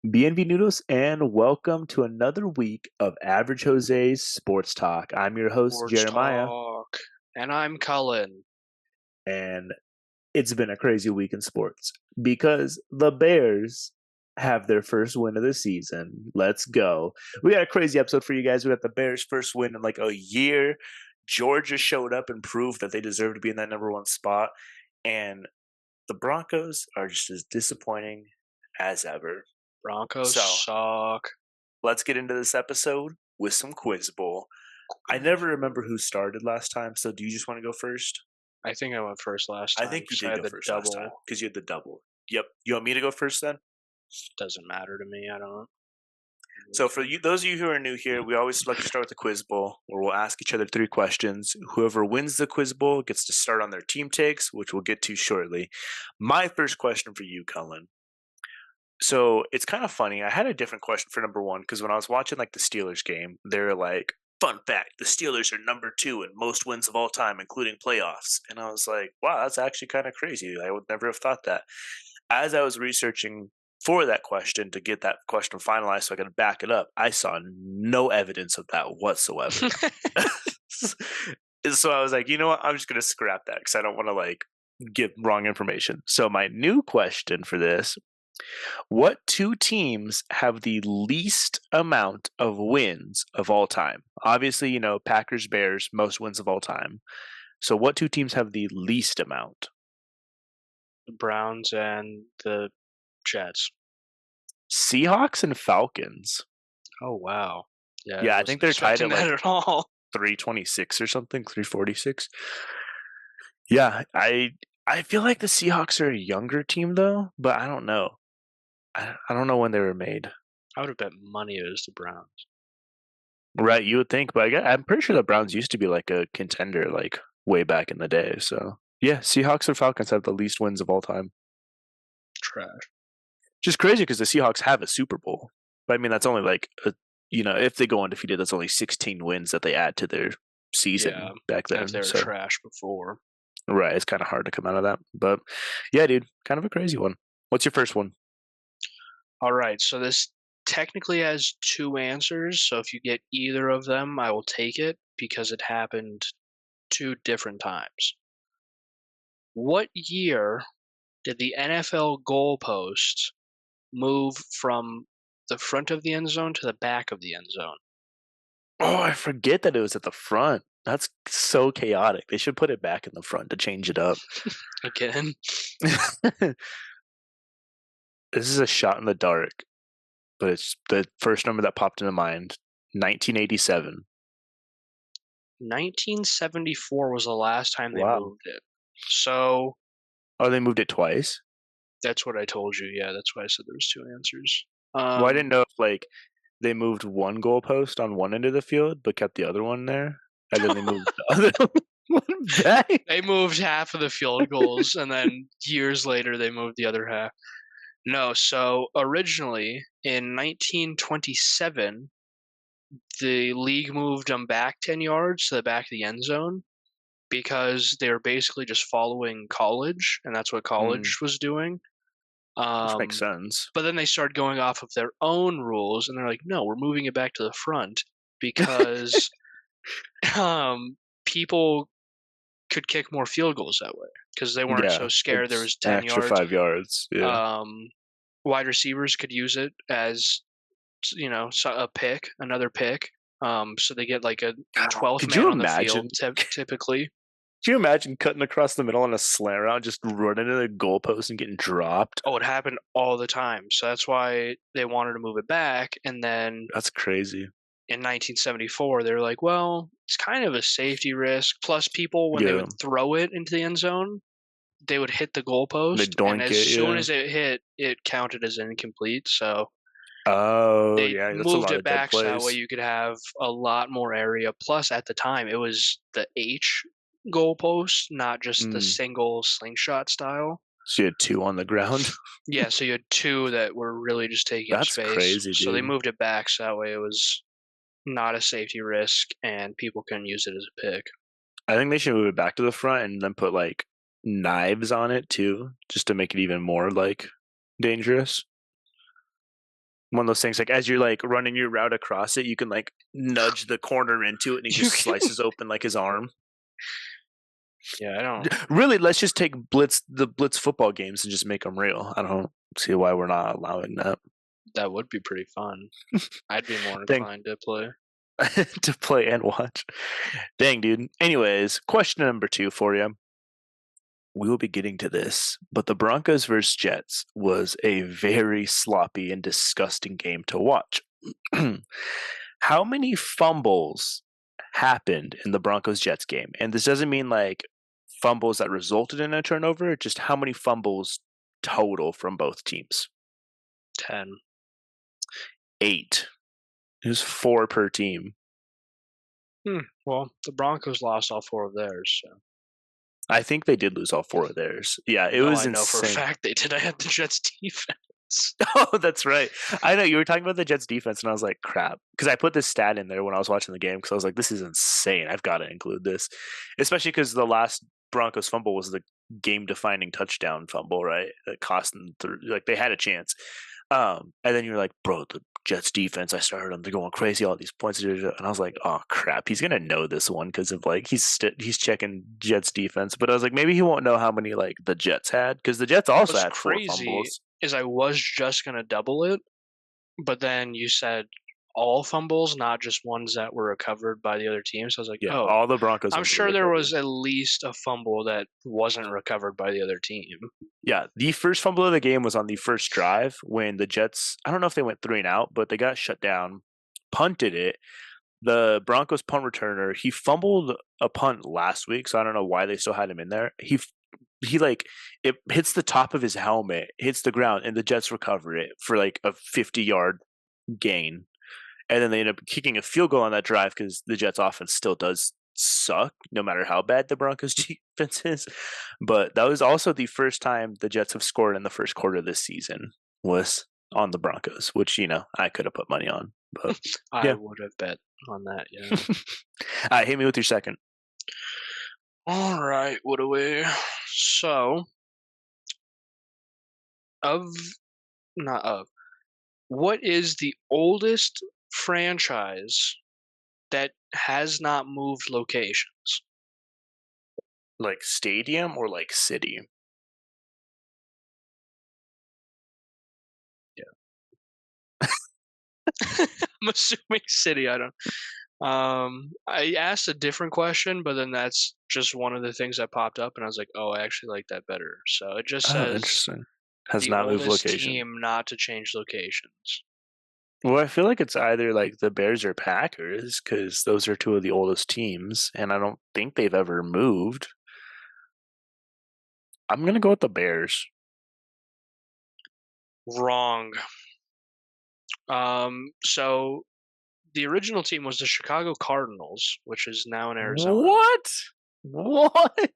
Bienvenidos and welcome to another week of Average Jose's Sports Talk. I'm your host, Sports Jeremiah, Talk. And I'm Cullen. and it's been a crazy week in sports because the Bears have their first win of the season. Let's go. We got a crazy episode for you guys. We got the Bears' first win in like a year. Georgia showed up and proved that they deserve to be in that number one spot. And the Broncos are just as disappointing as ever. Broncos So suck. let's get into this episode with some Quiz Bowl. I never remember who started last time, so do you just want to go first? I think I went first last I time think you because I did had go the first last time double. because you had the double. Yep. You want me to go first then? Doesn't matter to me. I don't. So for you, those of you who are new here, we always like to start with the Quiz Bowl, where we'll ask each other 3 questions. Whoever wins the Quiz Bowl gets to start on their team takes, which we'll get to shortly. My first question for you, Cullen. So it's kind of funny. I had a different question for number one because when I was watching like the Steelers game, they were like, "Fun fact: the Steelers are number two in most wins of all time, including playoffs." And I was like, "Wow, that's actually kind of crazy. I would never have thought that." As I was researching for that question to get that question finalized, so I could back it up, I saw no evidence of that whatsoever. So I was like, you know what? I'm just gonna scrap that because I don't want to like give wrong information. So my new question for this: what two teams have the least amount of wins of all time? Obviously, Packers, Bears, most wins of all time. So what two teams have the least amount? The Browns and the Jets. Seahawks and Falcons. Oh wow. Yeah, I Yeah, I think wasn't they're tied expecting at that like at all. 326 or something, 346. Yeah, I feel like the Seahawks are a younger team though, but I don't know. I don't know when they were made. I would have bet money it was the Browns. Right, you would think, but I'm pretty sure the Browns used to be like a contender like way back in the day. So yeah, Seahawks and Falcons have the least wins of all time. Trash. Just crazy because the Seahawks have a Super Bowl. But I mean, that's only like if they go undefeated, that's only 16 wins that they add to their Yeah, season back and if they then. were So trash before. right, it's kind of hard to come out of that. But yeah, dude, kind of a crazy one. What's your first one? All right, so this technically has two answers. So if you get either of them, I will take it because it happened two different times. What year did the NFL goalpost move from the front of the end zone to the back of the end zone? Oh, I forget that it was at the front. That's so chaotic. They should put it back in the front to change it up. Again, This is a shot in the dark, but it's the first number that popped into mind. 1987. 1974 was the last time they Wow. moved it. So Oh, they moved it twice? that's what I told you. Yeah, that's why I said there was two answers. Well, I didn't know if like they moved one goalpost on one end of the field but kept the other one there, and then they moved the other one back. They moved half of the field goals, and then years later they moved the other half. No, so originally in 1927, the league moved them back 10 yards to the back of the end zone because they were basically just following college, and that's what Mm, college was doing. which makes Um, sense. but then they started going off of their own rules, and they're like, no, we're moving it back to the front because people could kick more field goals that way because they weren't Yeah, so scared there it's was an 10 extra yards. 5 yards. Yeah. Um, wide receivers could use it as a pick, another pick. So they get like a 12th Could you man on the field imagine? typically. Could you imagine cutting across the middle on a slant route, just running into the goalpost and getting dropped? Oh, it happened all the time. So that's why they wanted to move it back. And then That's crazy. in 1974, they were like, well, it's kind of a safety risk. Plus, people, when they Yeah, would throw it into the end zone, they would hit the they goalpost. And doink as it. soon Yeah. as it hit, it counted as incomplete. So Oh, they yeah, that's a moved lot it of dead back so that way plays. you could have a lot more area. Plus, at the time, it was the H goalpost, not just the Mm. single slingshot style. So you had two on the ground. Yeah, so you had two that were really just taking up That's space. crazy, So they dude. moved it back so that way it was not a safety risk and people couldn't use it as a pick. I think they should move it back to the front and then put like knives on it too, just to make it even more like dangerous. One of those things, like as you're like running your route across it, you can like nudge the corner into it, and he You just can. slices open like his arm. Yeah, I don't. Really, let's just take the blitz football games and just make them real. I don't see why we're not allowing that That would be pretty fun. I'd be more thing inclined to play. to play and watch. Dang, dude. Anyways, question number 2 for you. We will be getting to this, but the Broncos versus Jets was a very sloppy and disgusting game to watch. How many fumbles happened in the Broncos Jets game? And this doesn't mean like fumbles that resulted in a turnover, just how many fumbles total from both teams? 10. 8. It was 4 per team. Well, the Broncos lost all 4 of theirs, so. I think they did lose all 4 of theirs. Yeah, it No, was I know for a insane. fact they did. I had the Jets defense. Oh, that's right. I know you were talking about the Jets defense, and I was like, crap. Because I put this stat in there when I was watching the game because I was like, this is insane. I've got to include this. Especially because the last Broncos fumble was the game defining touchdown fumble, right? That cost them, like, they had a chance. And then you're like, bro, the Jets defense, I started them. They're going crazy, all these points. And I was like, oh, crap. He's going to know this one because of like, he's checking Jets defense. But I was like, maybe he won't know how many like the Jets had because the Jets also What's had 4 crazy fumbles. is I was just gonna double it, but then you said all fumbles, not just ones that were recovered by the other team. So I was like, Yeah, oh, all the Broncos I'm ones were sure there recovered. was at least a fumble that wasn't recovered by the other team. Yeah, the first fumble of the game was on the first drive when the Jets, I don't know if they went 3 and out, but they got shut down, punted it. The Broncos punt returner, he fumbled a punt last week, so I don't know why they still had him in there. He like it hits the top of his helmet, hits the ground, and the Jets recover it for like a 50-yard gain. And then they end up kicking a field goal on that drive because the Jets offense still does suck, no matter how bad the Broncos defense is. But that was also the first time the Jets have scored in the first quarter this season was on the Broncos, which, I could have put money on. But I yeah. would have bet on that, yeah. All right, hit me with your second. All right, what do we? So, of not of what is the oldest franchise that has not moved locations? Like stadium or like city? I'm assuming city. I don't. I asked a different question, but then that's just one of the things that popped up, and I was like, "Oh, I actually like that better." So it just Oh, says interesting. Has the not moved oldest location. team not to change locations. Well, I feel like it's either like the Bears or Packers because those are 2 of the oldest teams, and I don't think they've ever moved. I'm gonna go with the Bears. Wrong. So the original team was the Chicago Cardinals, which is now in Arizona. What? What?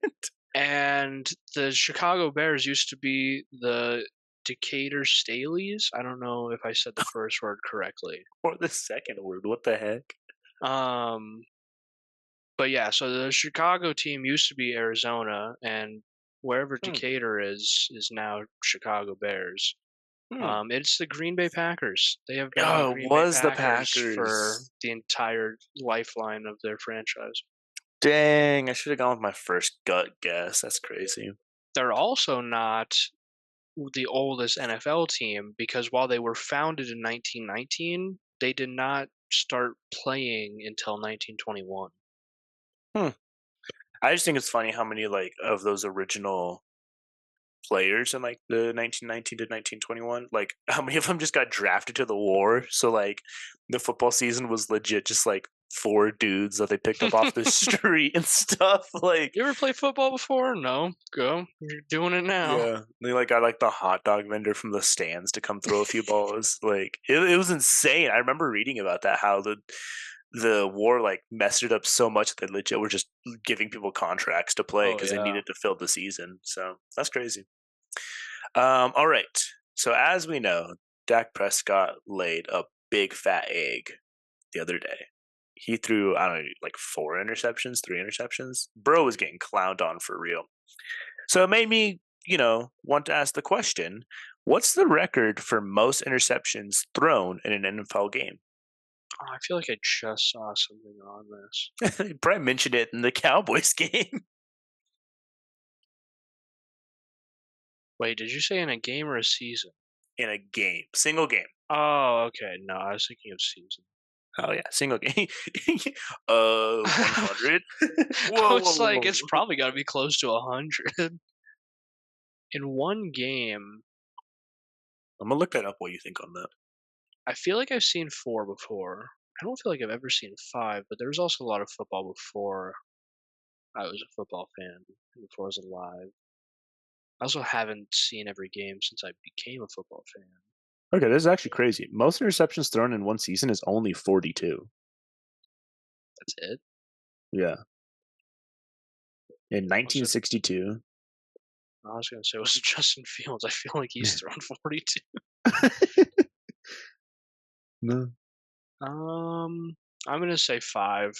And the Chicago Bears used to be the Decatur Staleys. I don't know if I said the first word correctly. Or the second word? What the heck? Um, but yeah, so the Chicago team used to be Arizona, and wherever Hmm. Decatur is now Chicago Bears. Hmm. It's the Green Bay Packers. They have been the Oh, Green it Bay was the Packers for Packers. the entire lifeline of their franchise. Dang, I should have gone with my first gut guess. That's crazy. They're also not the oldest NFL team because while they were founded in 1919, they did not start playing until 1921. Hmm. I just think it's funny how many like of those original players in like the 1919 to 1921, like how many of them just got drafted to the war. So like the football season was legit just like 4 dudes that they picked up off the street and stuff. Like, You ever play football before? No. Go. You're doing it now. yeah, they like got like the hot dog vendor from the stands to come throw a few balls. Like it was insane. I remember reading about that, how the war like messed it up so much that they legit were just giving people contracts to play Oh because they yeah. needed to fill the season. So that's crazy. All right. So as we know, Dak Prescott laid a big fat egg the other day. He threw, I don't know, like 4 interceptions, 3 interceptions. Bro was getting clowned on for real. So it made me, want to ask the question, What's the record for most interceptions thrown in an NFL game? Oh, I feel like I just saw something on this. You probably mentioned it in the Cowboys game. Wait, did you say in a game or a season? In a game. Single game. Oh, okay. No, I was thinking of season. Oh, yeah. Single game. 100? I Whoa, whoa, was whoa, like, it's whoa. probably got to be close to 100 in one game. I'm going to look that up while you think on that. I feel like I've seen 4 before. I don't feel like I've ever seen 5, but there was also a lot of football before I was a football fan, before I was alive. I also haven't seen every game since I became a football fan. Okay, this is actually crazy. Most interceptions thrown in one season is only 42. That's it. Yeah. In Was it? 1962. I was gonna say, was it Justin Fields? I feel like he's thrown 42. No. I'm gonna say 5.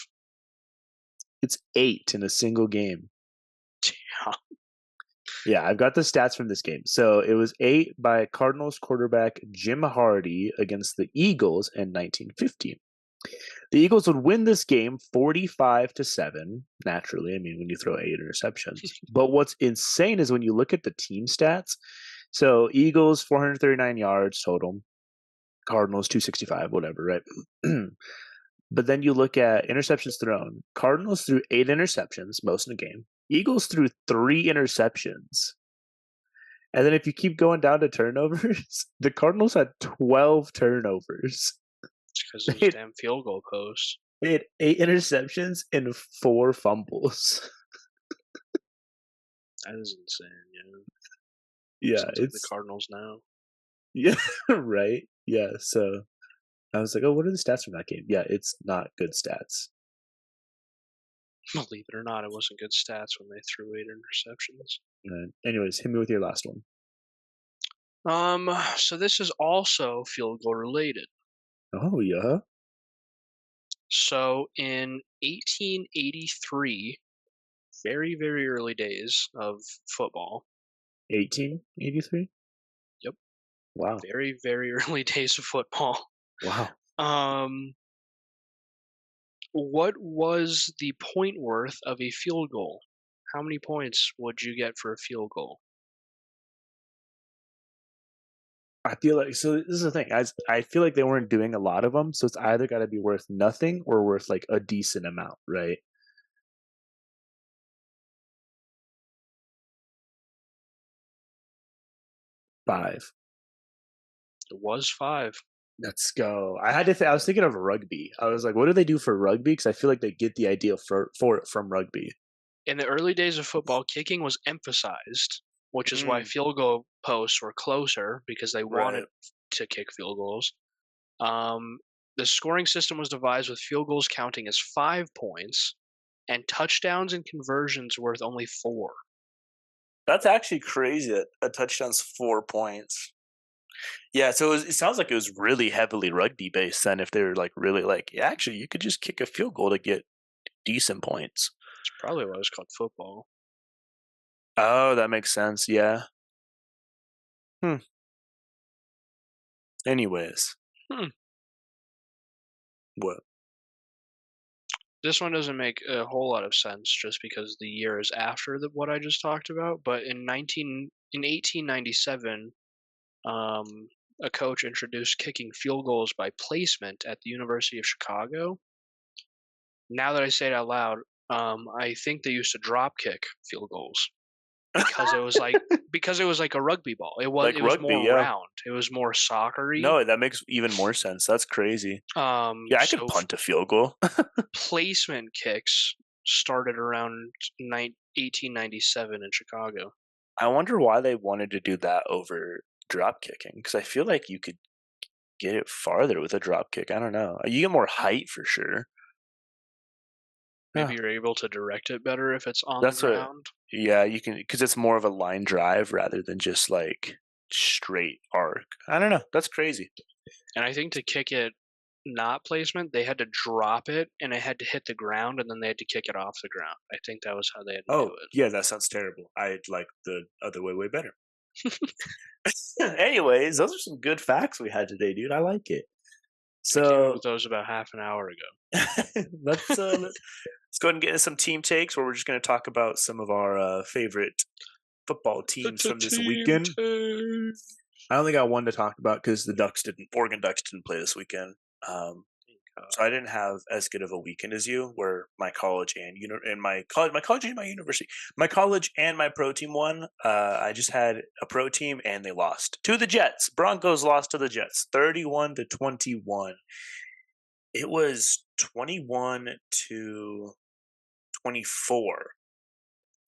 It's 8 in a single game. Yeah. Yeah, I've got the stats from this game. So it was 8 by Cardinals quarterback Jim Hardy against the Eagles in 1915. The Eagles would win this game 45-7. Naturally, I mean, when you throw 8 interceptions. But what's insane is when you look at the team stats. So Eagles 439 yards total, Cardinals 265, whatever, right? But then you look at interceptions thrown. Cardinals threw 8 interceptions, most in the game. Eagles threw 3 interceptions. And then if you keep going down to turnovers, the Cardinals had 12 turnovers. It's because They those had, damn field goal posts. they had 8 interceptions and 4 fumbles. That is insane, yeah. Yeah, Sounds like the it's Cardinals now. yeah, right. Yeah, so I was like, "Oh, what are the stats from that game?" Yeah, it's not good stats. Believe it or not, it wasn't good stats when they threw 8 interceptions. Anyways, hit me with your last one. So this is also field goal related. Oh, yeah. So in 1883, very, very early days of football. 1883? Yep, Wow. very, very early days of football. Wow. Um, what was the point worth of a field goal? How many points would you get for a field goal? I feel like so this is the thing. I feel like they weren't doing a lot of them, so it's either got to be worth nothing or worth like a decent amount, right? 5. It was 5. Let's go. I had to. I was thinking of rugby. I was like, what do they do for rugby? Because I feel like they get the idea for it from rugby. In the early days of football, kicking was emphasized, which is why Mm, field goal posts were closer because they right. wanted to kick field goals. Um, the scoring system was devised with field goals counting as 5 points and touchdowns and conversions worth only 4. That's actually crazy that a touchdown's 4 points. Yeah, so it sounds like it was really heavily rugby based then if they were like really like, yeah, actually you could just kick a field goal to get decent points. It's probably why it was called football. Oh, that makes sense. Yeah. Hmm. Anyways, Hmm. what? This one doesn't make a whole lot of sense just because the year is after what I just talked about. But in 1897, um, a coach introduced kicking field goals by placement at the University of Chicago. Now that I say it out loud, I think they used to drop kick field goals because it was like a rugby ball. Like It was rugby, more yeah. round. It was more soccery. No, that makes even more sense. That's crazy. Yeah, I could So punt a field goal. placement kicks started around 1897 in Chicago. I wonder why they wanted to do that over drop kicking because I feel like you could get it farther with a drop kick. I don't know. You get more height for sure. Maybe Yeah, you're able to direct it better if it's on the that's what. ground. Yeah, you can because it's more of a line drive rather than just like straight arc. I don't know. That's crazy. And I think to kick it not placement, they had to drop it and it had to hit the ground and then they had to kick it off the ground. I think that was how they had to do Oh it. yeah, that sounds terrible. I like the other way better. Anyways, those are some good facts we had today, dude. I like it. I came up So with those about half an hour ago. let's go ahead and get into some team takes where we're just going to talk about some of our favorite football teams from this Team weekend. take. I only got one to talk about because Oregon Ducks didn't play this weekend. So I didn't have as good of a weekend as you, where my college and my college and my university, my college and my pro team won. I just had a pro team and they lost to the Jets. Broncos lost to the Jets, 31-21. It was 21-24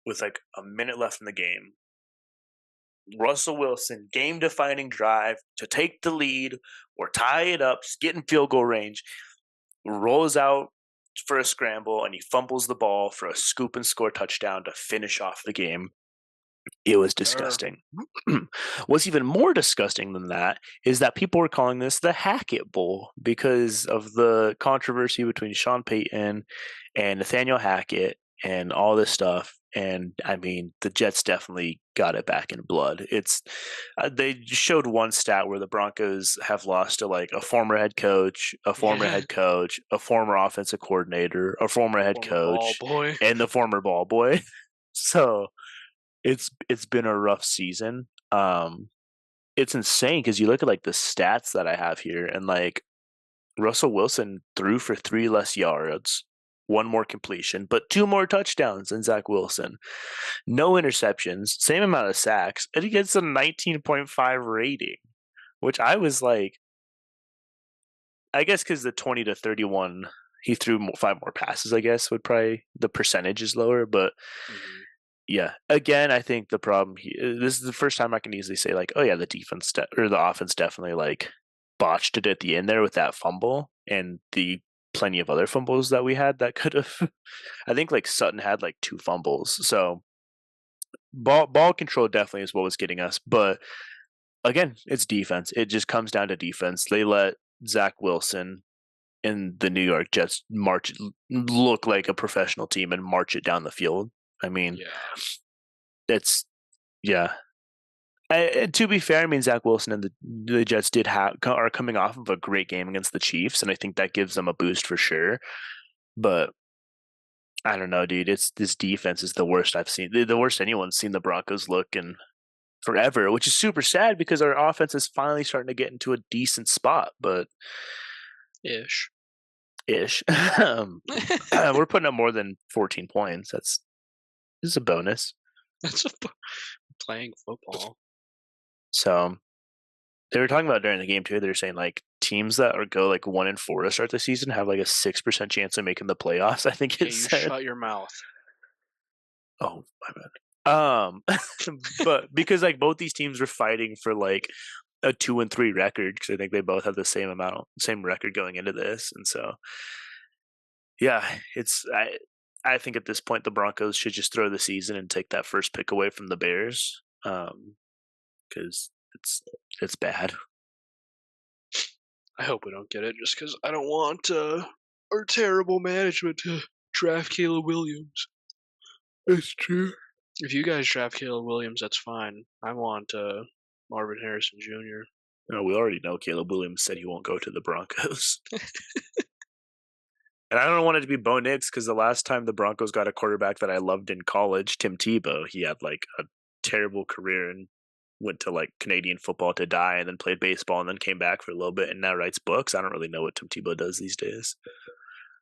with like a minute left in the game. Russell Wilson, game-defining drive to take the lead or tie it up, get in field goal range, rolls out for a scramble, and he fumbles the ball for a scoop and score touchdown to finish off the game. It was disgusting. What's even more disgusting than that is that people were calling this the Hackett Bowl because of the controversy between Sean Payton and Nathaniel Hackett and all this stuff. And I mean, the Jets definitely got it back in blood. It's they showed one stat where the Broncos have lost to like a former head coach, a former Yeah. head coach, a former offensive coordinator, a former head Former ball coach, boy. and the former ball boy. So it's been a rough season. It's insane because you look at like the stats that I have here, and like Russell Wilson threw for 3 less yards, 1 more completion, but 2 more touchdowns than Zach Wilson. No interceptions, same amount of sacks, and he gets a 19.5 rating, which I was like, I guess because the 20-31, he threw 5 more passes. I guess would probably the percentage is lower, but. Mm-hmm. Yeah. Again, I think the problem this is the first time I can easily say like, oh yeah, the defense or the offense definitely like botched it at the end there with that fumble and the plenty of other fumbles that we had that could have. I think like Sutton had like 2 fumbles, so ball control definitely is what was getting us. But again, it's defense. It just comes down to defense. They let Zach Wilson and the New York Jets look like a professional team and march it down the field. I mean, Yeah. it's yeah. To be fair, I mean Zach Wilson and the Jets are coming off of a great game against the Chiefs, and I think that gives them a boost for sure. But I don't know, dude. This defense is the worst I've seen. The worst anyone's seen the Broncos look in forever, which is super sad because our offense is finally starting to get into a decent spot. But Ish. We're putting up more than 14 points. This is a bonus. That's playing football. So they were talking about during the game too. They were saying like teams that go like 1-4 to start the season have like a 6% chance of making the playoffs. I think it said. Shut your mouth. Oh my bad. But because like both these teams were fighting for like a 2-3 record because I think they both have the same record going into this, and so yeah, I think at this point the Broncos should just throw the season and take that first pick away from the Bears, because it's bad. I hope we don't get it just because I don't want our terrible management to draft Caleb Williams. It's true. If you guys draft Caleb Williams, that's fine. I want Marvin Harrison Jr. No, we already know Caleb Williams said he won't go to the Broncos. And I don't want it to be Bo Nix because the last time the Broncos got a quarterback that I loved in college, Tim Tebow, he had like a terrible career and went to like Canadian football to die and then played baseball and then came back for a little bit and now writes books. I don't really know what Tim Tebow does these days.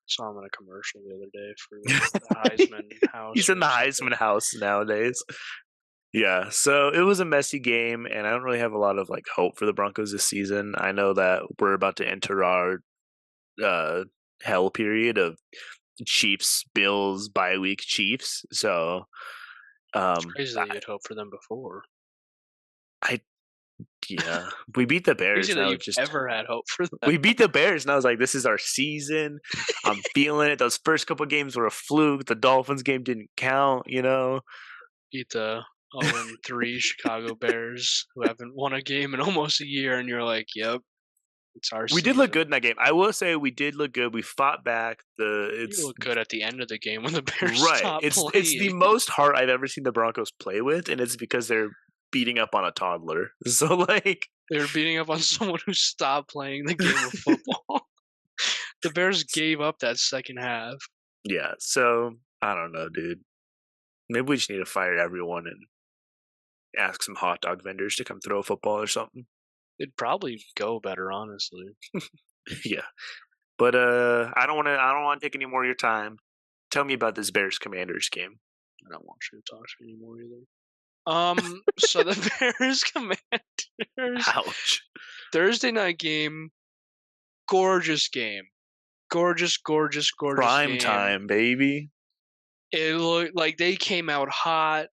Saw him in a commercial the other day for the Heisman house. He's in the Heisman house nowadays. Yeah, so it was a messy game, and I don't really have a lot of like hope for the Broncos this season. I know that we're about to enter our hell period of Chiefs, Bills, bye week Chiefs. So it's crazy that you had hope for them before. Yeah, we beat the Bears. Crazy that you've ever had hope for them. We beat the Bears, and I was like, "This is our season." I'm feeling it. Those first couple games were a fluke. The Dolphins game didn't count, you know. Beat the 0-3 Chicago Bears, who haven't won a game in almost a year, and you're like, "Yep, it's our." We did look good in that game. I will say we did look good. We fought back. You look good at the end of the game when the Bears right. stopped It's playing. the most heart I've ever seen the Broncos play with, and it's because they're beating up on a toddler. So like, They were beating up on someone who stopped playing the game of football. The Bears gave up that second half. yeah. So I don't know, dude. Maybe we just need to fire everyone and ask some hot dog vendors to come throw a football or something. It'd probably go better, honestly. Yeah. But I don't want to take any more of your time. Tell me about this Bears Commanders game. I don't want you to talk to me anymore either. So the Bears Commanders Ouch. Thursday night game, gorgeous game. Gorgeous Prime game. time, baby. It looked like they came out hot.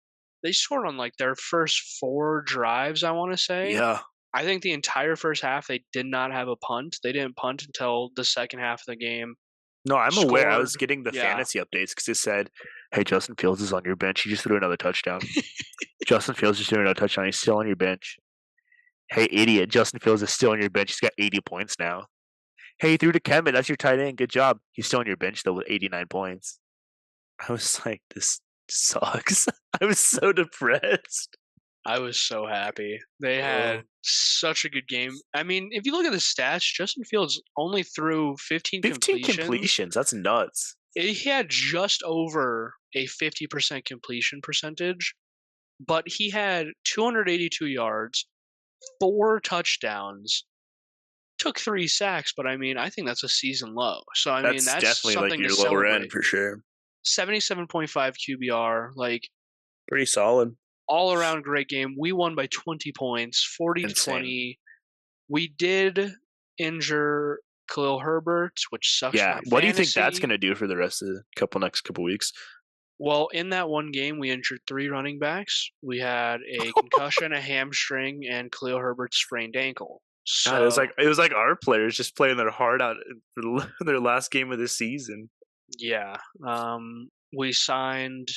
They scored on like their first 4 drives, I want to say. Yeah. I think the entire first half they did not have a punt. They didn't punt until the second half of the game. No, I'm aware. I was Scored, getting the yeah. fantasy updates because it said, "Hey, Justin Fields is on your bench. He just threw another touchdown. Justin Fields just threw another touchdown. He's still on your bench. Hey, idiot! Justin Fields is still on your bench. He's got 80 points now. Hey, he threw to Kemet. That's your tight end. Good job. He's still on your bench though with 89 points." I was like, "This sucks." I was so depressed. I was so happy. They had such a good game. I mean, if you look at the stats, Justin Fields only threw 15 completions. That's nuts. He had just over a 50% completion percentage, but he had 282 yards, 4 touchdowns, took 3 sacks, but I mean, I think that's a season low. So I mean, that's definitely like something your to lower celebrate. end for sure. 77.5 QBR, like Pretty solid. all around great game. We won by 20 points, 40 to 20. We did injure Khalil Herbert, which sucks. Yeah. For What do you think that's fantasy. going to do for the rest of the next couple weeks? Well, in that one game, we injured 3 running backs. We had a concussion, a hamstring, and Khalil Herbert's sprained ankle. So God, it was like our players just playing their heart out for their last game of the season. yeah, we signed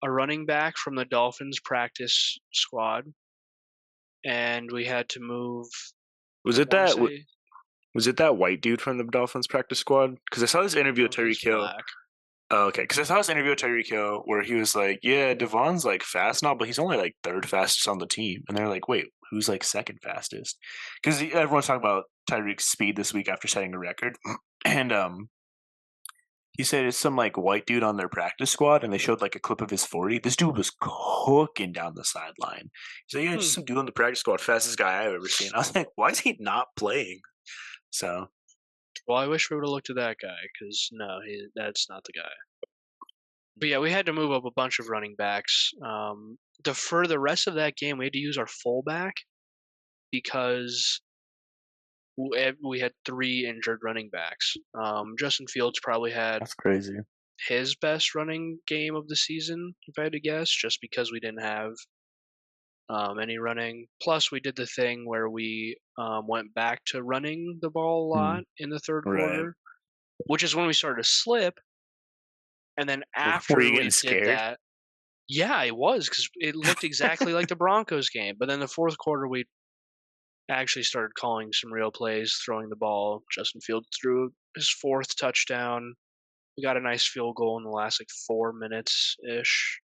a running back from the Dolphins practice squad, and we had to move. Was it that white dude from the Dolphins practice squad? Because I saw this interview with Tyreek Hill. Oh, okay, because I saw this interview with Tyreek Hill where he was like, "Yeah, Devon's like fast now, but he's only like 3rd fastest on the team." And they're like, "Wait, who's like 2nd fastest?" Because everyone's talking about Tyreek's speed this week after setting a record, and he said it's some like white dude on their practice squad, and they showed like a clip of his 40. This dude was cooking down the sideline. He's like, "Yeah, just some dude on the practice squad, fastest guy I've ever seen." I was like, "Why is he not playing?" So. Well, I wish we would have looked at that guy because no, that's not the guy. But yeah, we had to move up a bunch of running backs. For the rest of that game, we had to use our fullback because we had 3 injured running backs. Justin Fields probably had That's crazy. his best running game of the season, if I had to guess, just because we didn't have any running. Plus, we did the thing where we went back to running the ball a lot in the 3rd quarter, which is when we started to slip. And then after Were you we getting scared? did that, yeah, it was because it looked exactly like the Broncos game. But then the 4th quarter, we actually started calling some real plays, throwing the ball. Justin Fields threw his 4th touchdown. We got a nice field goal in the last like 4 minutes ish.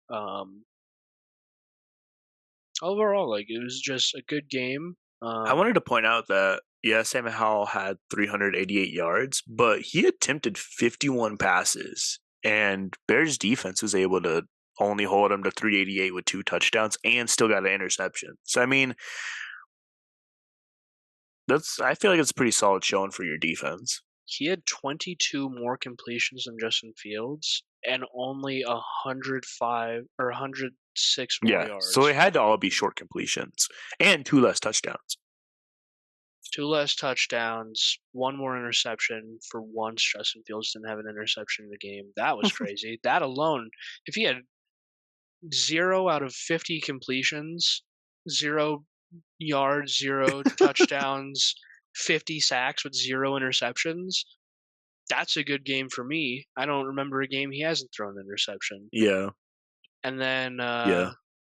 Overall, like it was just a good game. I wanted to point out that Sam Howell had 388 yards, but he attempted 51 passes, and Bears defense was able to only hold him to 388 with 2 touchdowns and still got an interception. So I mean, I feel like it's a pretty solid showing for your defense. He had 22 more completions than Justin Fields and only 105 or 106 more yards. So it had to all be short completions and 2 less touchdowns. 2 less touchdowns, 1 more interception. For once, Justin Fields didn't have an interception in the game. That was crazy. That alone, if he had 0 out of 50 completions, 0 yards, 0 touchdowns, 50 sacks with 0 interceptions, that's a good game for me. I don't remember a game he hasn't thrown an interception. Yeah. And then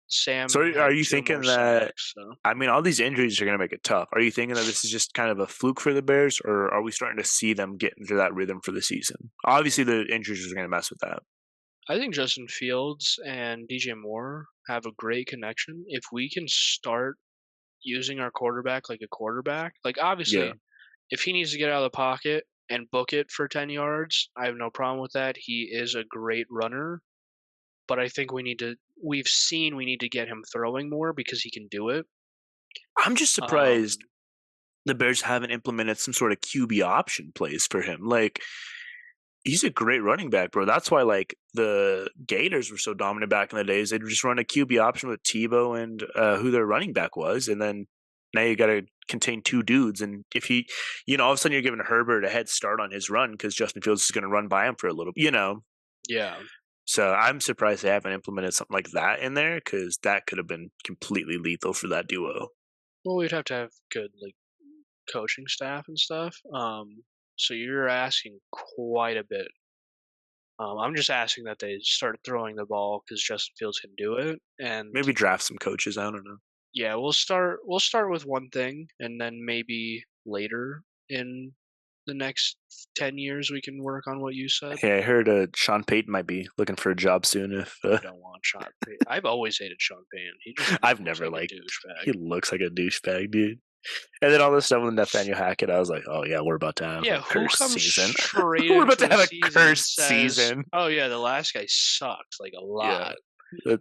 Sam. So are you thinking that? Sacks, so. I mean, all these injuries are going to make it tough. Are you thinking that this is just kind of a fluke for the Bears, or are we starting to see them get into that rhythm for the season? Obviously, the injuries are going to mess with that. I think Justin Fields and DJ Moore have a great connection. If we can start using our quarterback like a quarterback, like Yeah. obviously, if he needs to get out of the pocket and book it for 10 yards, I have no problem with that. He is a great runner, but I think we need to get him throwing more because he can do it. I'm just surprised Um, the Bears haven't implemented some sort of QB option plays for him. Like, he's a great running back, bro. That's why like the Gators were so dominant back in the days. They'd just run a QB option with Tebow and who their running back was, and then now you got to contain two dudes. And if he, all of a sudden you're giving Herbert a head start on his run because Justin Fields is going to run by him for a little. yeah. So I'm surprised they haven't implemented something like that in there because that could have been completely lethal for that duo. Well, we'd have to have good like coaching staff and stuff. So you're asking quite a bit. I'm just asking that they start throwing the ball because Justin Fields can do it. And Maybe draft some coaches. I don't know. yeah, we'll start with one thing, and then maybe later in the next 10 years we can work on what you said. Hey, I heard Sean Payton might be looking for a job soon. If I don't want Sean Payton. I've always hated Sean Payton. He just I've looks never like a liked, douchebag. he looks like a douchebag, dude. And then all this stuff with Nathaniel Hackett, I was like, oh yeah, we're about to have a Yeah, who cursed comes season. straight We're about into to a have a season and cursed says, season. "Oh yeah, the last guy sucked like a Yeah, lot."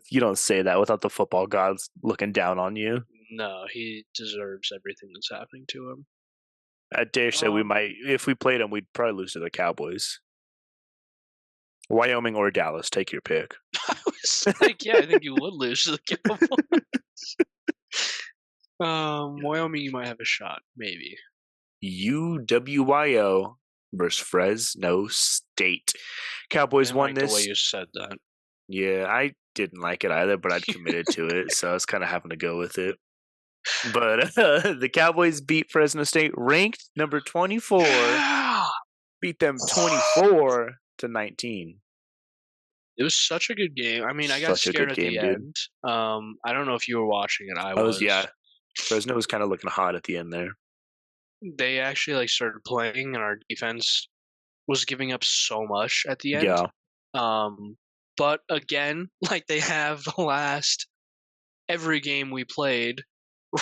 you don't say that without the football gods looking down on you. No, he deserves everything that's happening to him. I dare say we Um, might, if we played him, we'd probably lose to the Cowboys. Wyoming or Dallas, take your pick. I was like, yeah, I think you would lose to the Cowboys. Wyoming, you might have a shot, maybe. UWYO versus Fresno State. I Cowboys didn't won like the way this. you said that. Yeah, I didn't like it either, but I'd committed to it, so I was kind of having to go with it. But the Cowboys beat Fresno State, ranked number 24, Yeah! beat them 24-19. It was such a good game. I mean, I got Such a scared good at the game, dude. end. I don't know if you were watching it. I Yeah, was. Fresno was kind of looking hot at the end there. They actually like started playing, and our defense was giving up so much at the end. Yeah, Um, but again, like they have the last every game we played,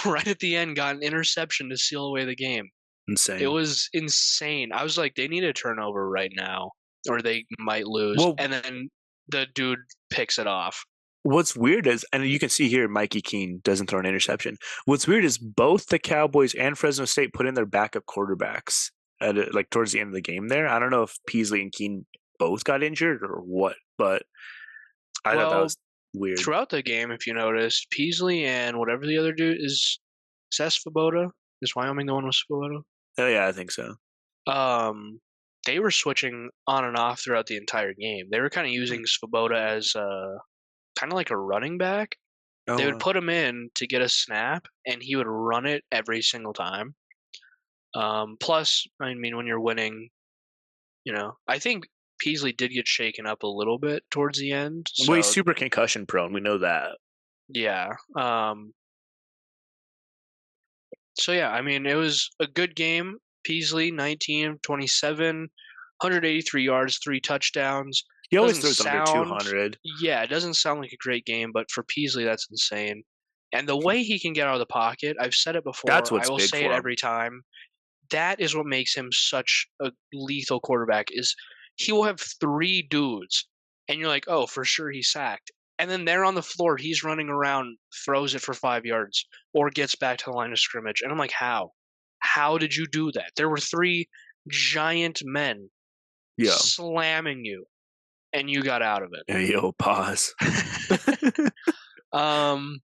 right at the end, got an interception to seal away the game. It insane. was insane. I was like, they need a turnover right now, or they might lose. Well, And then the dude picks it off. what's weird is, and you can see here, Mikey Keene doesn't throw an interception. What's weird is both the Cowboys and Fresno State put in their backup quarterbacks like towards the end of the game there. I don't know if Peasley and Keene both got injured or what, but I thought that Well, was weird. throughout the game, if you noticed, Peasley and whatever the other dude is that Svoboda? Is Wyoming the one with Svoboda? Oh yeah, I think so. Um, they were switching on and off throughout the entire game. They were kind of using Svoboda as kind of like a running back. They would Oh, put him in to get a snap, and he would run it every single time. Plus, I mean, when you're winning, I think Peasley did get shaken up a little bit towards the end. well, he's So super concussion prone. We know that. yeah. So yeah, I mean, it was a good game. Peasley, 19 of 27, 183 yards, 3 touchdowns. He always Doesn't throws under sound, 200. yeah, it doesn't sound like a great game, but for Peasley, that's insane. And the way he can get out of the pocket, I've said it That's before, I what's will big say it for him. every time. That is what makes him such a lethal quarterback is he will have three dudes and you're like, "Oh, for sure he's sacked." And then they're on the floor, he's running around, throws it for 5 yards or gets back to the line of scrimmage. And I'm like, "How? How did you do that?" There were three giant men Yeah. slamming you and you got out of Hey, yo, pause. it. um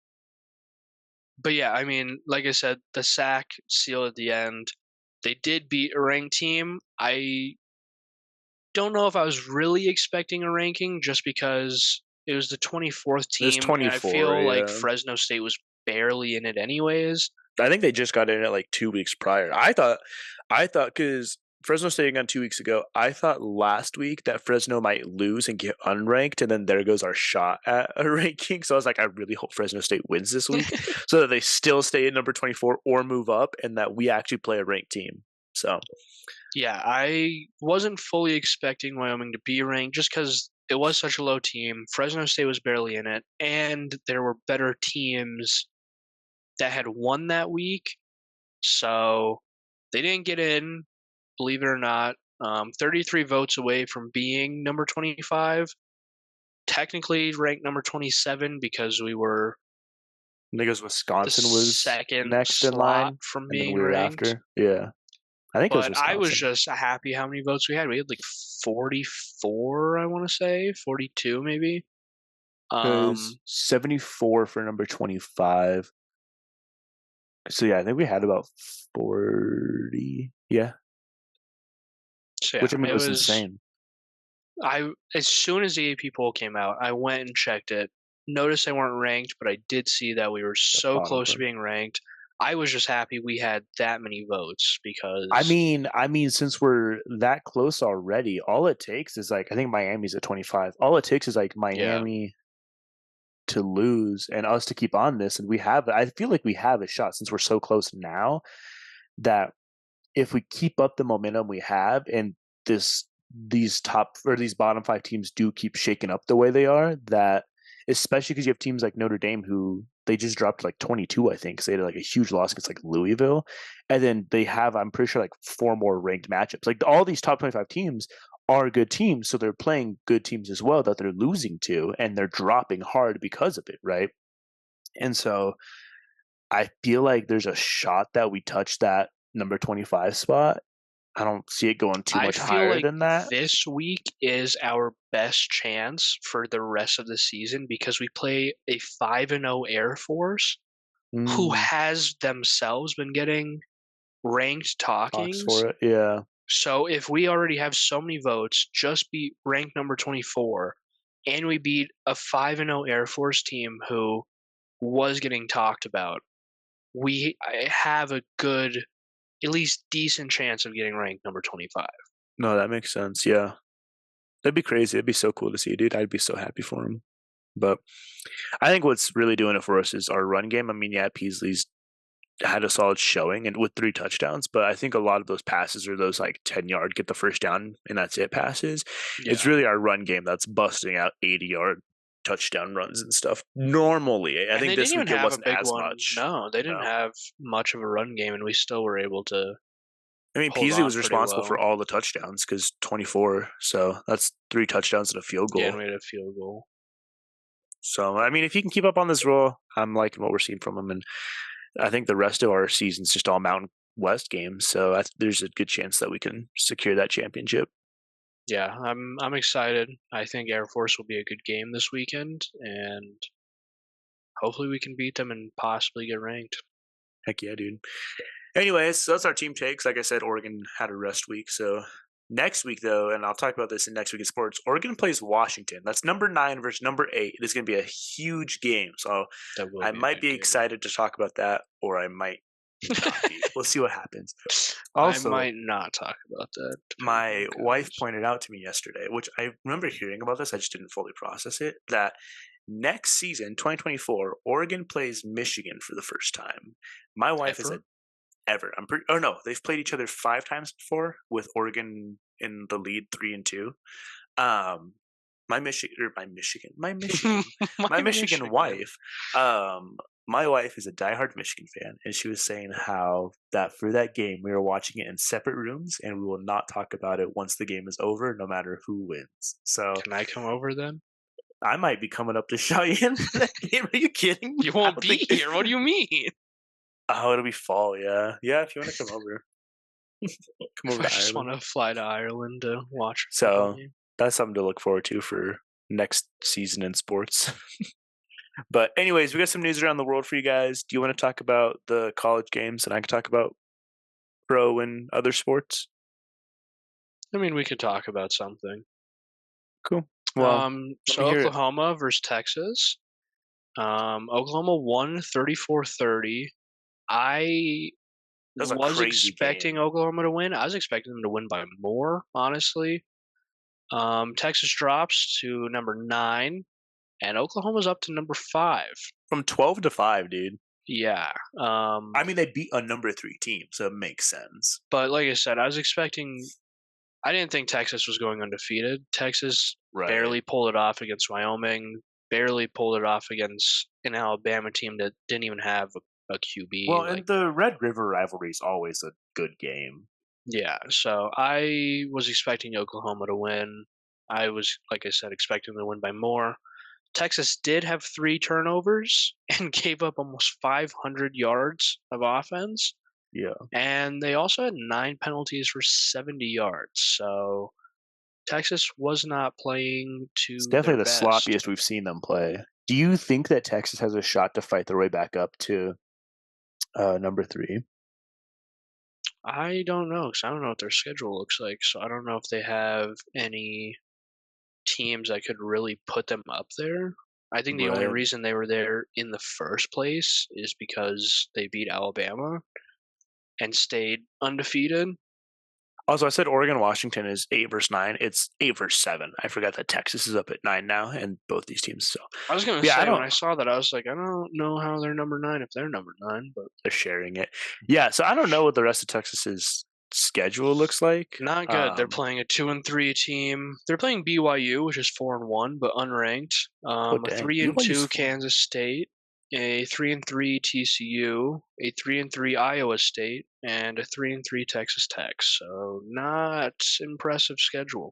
but yeah, I mean, like I said, the sack seal at the end. They did beat a ranked team. I don't know if I was really expecting a ranking just because it was the 24th There's team, and I 24. feel like Yeah. Fresno State was barely in it anyways. I think they just got in it like 2 weeks prior. I thought because Fresno State got 2 weeks ago. I thought last week that Fresno might lose and get unranked, and then there goes our shot at a ranking. So I was like, I really hope Fresno State wins this week, so that they still stay at number 24 or move up, and that we actually play a ranked team. So Yeah, I wasn't fully expecting Wyoming to be ranked just because it was such a low team. Fresno State was barely in it, and there were better teams that had won that week, so they didn't get in, believe it or not. 33 votes away from being number 25. Technically ranked number 27 because we were I think it was the Wisconsin was second next in slot line, from and then being we were ranked. after. Yeah, I think it was But I was Wisconsin. just happy how many votes we had. We had like 44, I want to say, 42 maybe. It was 74 for number 25. So yeah, I think we had about 40. Yeah, So which yeah, I mean it was was. insane. As soon as the AP poll came out, I went and checked it. Noticed they weren't ranked, but I did see that we were The so bottom close to part. being ranked. I was just happy we had that many votes I because mean, since we're that close already, all it takes is like I think Miami's at 25. All it takes is like yeah, Miami to lose and us to keep on this, and we have. I feel like we have a shot since we're so close now. That if we keep up the momentum we have, and this these top or these bottom five teams do keep shaking up the way they are, that especially because you have teams like Notre Dame who they just dropped like 22, I think, because they had like a huge loss against like Louisville, and then they have I'm pretty sure like four more ranked matchups. Like all these top 25 teams are good teams, so they're playing good teams as well that they're losing to, and they're dropping hard because of it, right? And so I feel like there's a shot that we touch that number 25 spot. I don't see it going too I much feel higher like than that. this week is our best chance for the rest of the season because we play a 5-0 Air Force who Mm, has themselves been getting ranked talks talkings. for it. Yeah. So if we already have so many votes, just beat ranked number 24, and we beat a 5-0 Air Force team who was getting talked about, we have a good, at least decent chance of getting ranked number 25. No, that makes sense. Yeah. That'd be crazy. It'd be so cool to see, dude. I'd be so happy for him. But I think what's really doing it for us is our run game. I mean, yeah, Peasley's had a solid showing and with 3 touchdowns, but I think a lot of those passes are those like 10-yard get the first down and that's it passes. It's Yeah. really our run game that's busting out 80-yard touchdown runs and stuff. Normally, I And think they didn't this even week it have a wasn't big as one. much. No, they didn't No. have much of a run game, and we still were able to I mean, hold Peasley on was pretty responsible for well. all the touchdowns because 24. So that's 3 touchdowns and a field Yeah, and goal. we had a field goal. So, I mean, if he can keep up on this roll, I'm liking what we're seeing from him. And I think the rest of our season's just all Mountain West games. So there's a good chance that we can secure that championship. Yeah, I'm excited. I think Air Force will be a good game this weekend, and hopefully we can beat them and possibly get ranked. Heck yeah, dude. Anyways, so that's our team takes. Like I said, Oregon had a rest week. So next week, though, and I'll talk about this in next week in sports, Oregon plays Washington. That's number 9 versus number 8. It is going to be a huge game. So That will I be a might good be game. excited to talk about that, or I might not be. We'll see what happens. I Also, might not talk about that, depending on my what wife goes. pointed out to me yesterday, which I remember hearing about this, I just didn't fully process it, that next season, 2024, Oregon plays Michigan for the first time. My wife is a Ever? ever. I'm pretty. Oh no, they've played each other 5 times before, with Oregon in the lead 3-2. Um, my My Michigan Michigan. wife, my wife is a diehard Michigan fan, and she was saying how that for that game we were watching it in separate rooms, and we will not talk about it once the game is over, no matter who wins. So Can I come over then? I might be coming up to Cheyenne for that game. Are you kidding me? You I won't don't be think. here. What do you mean? Oh, it'll be fall. Yeah, yeah. If you want to come over, come over I to just want Ireland. to fly to Ireland to watch a football So game. that's something to look forward to for next season in sports. But anyways, we got some news around the world for you guys. Do you want to talk about the college games, and I can talk about pro and other sports? I mean, we could talk about something. Cool. Well, let me So hear it. Oklahoma versus Texas. Oklahoma won 34-30. I That was a was crazy expecting game. Oklahoma to win. I was expecting them to win by more, honestly. Texas drops to number 9, and Oklahoma's up to number 5. From 12 to 5, dude. Yeah. I mean, they beat a number 3 team, so it makes sense. But like I said, I was expecting I didn't think Texas was going undefeated. Texas Right. barely pulled it off against Wyoming, barely pulled it off against an Alabama team that didn't even have a QB. Well, Like, and the Red River rivalry is always a good game. yeah. So I was expecting Oklahoma to win. I was, like I said, expecting them to win by more. Texas did have 3 turnovers and gave up almost 500 yards of offense. Yeah. And they also had 9 penalties for 70 yards. So Texas was not playing It's to their definitely the best. sloppiest we've seen them play. Do you think that Texas has a shot to fight their way back up to number 3? I don't know because I don't know what their schedule looks like. So I don't know if they have any teams that could really put them up there. I think the only Right. reason they were there in the first place is because they beat Alabama and stayed undefeated. Also, I said Oregon Washington is 8-9. It's 8-7. I forgot that Texas is up at 9 now, and both these teams. So I was gonna yeah, I say when don't. I saw that, I was like, I don't know how they're number 9 if they're number 9, but They're sharing it. Yeah, so I don't know what the rest of Texas's schedule looks like. not good. They're playing a 2-3 team. They're playing BYU, which is 4-1 but unranked. Oh A dang, three and BYU's two 4. Kansas State, a 3-3 TCU, a 3-3 Iowa State, and a 3-3 Texas Tech. So not impressive schedule.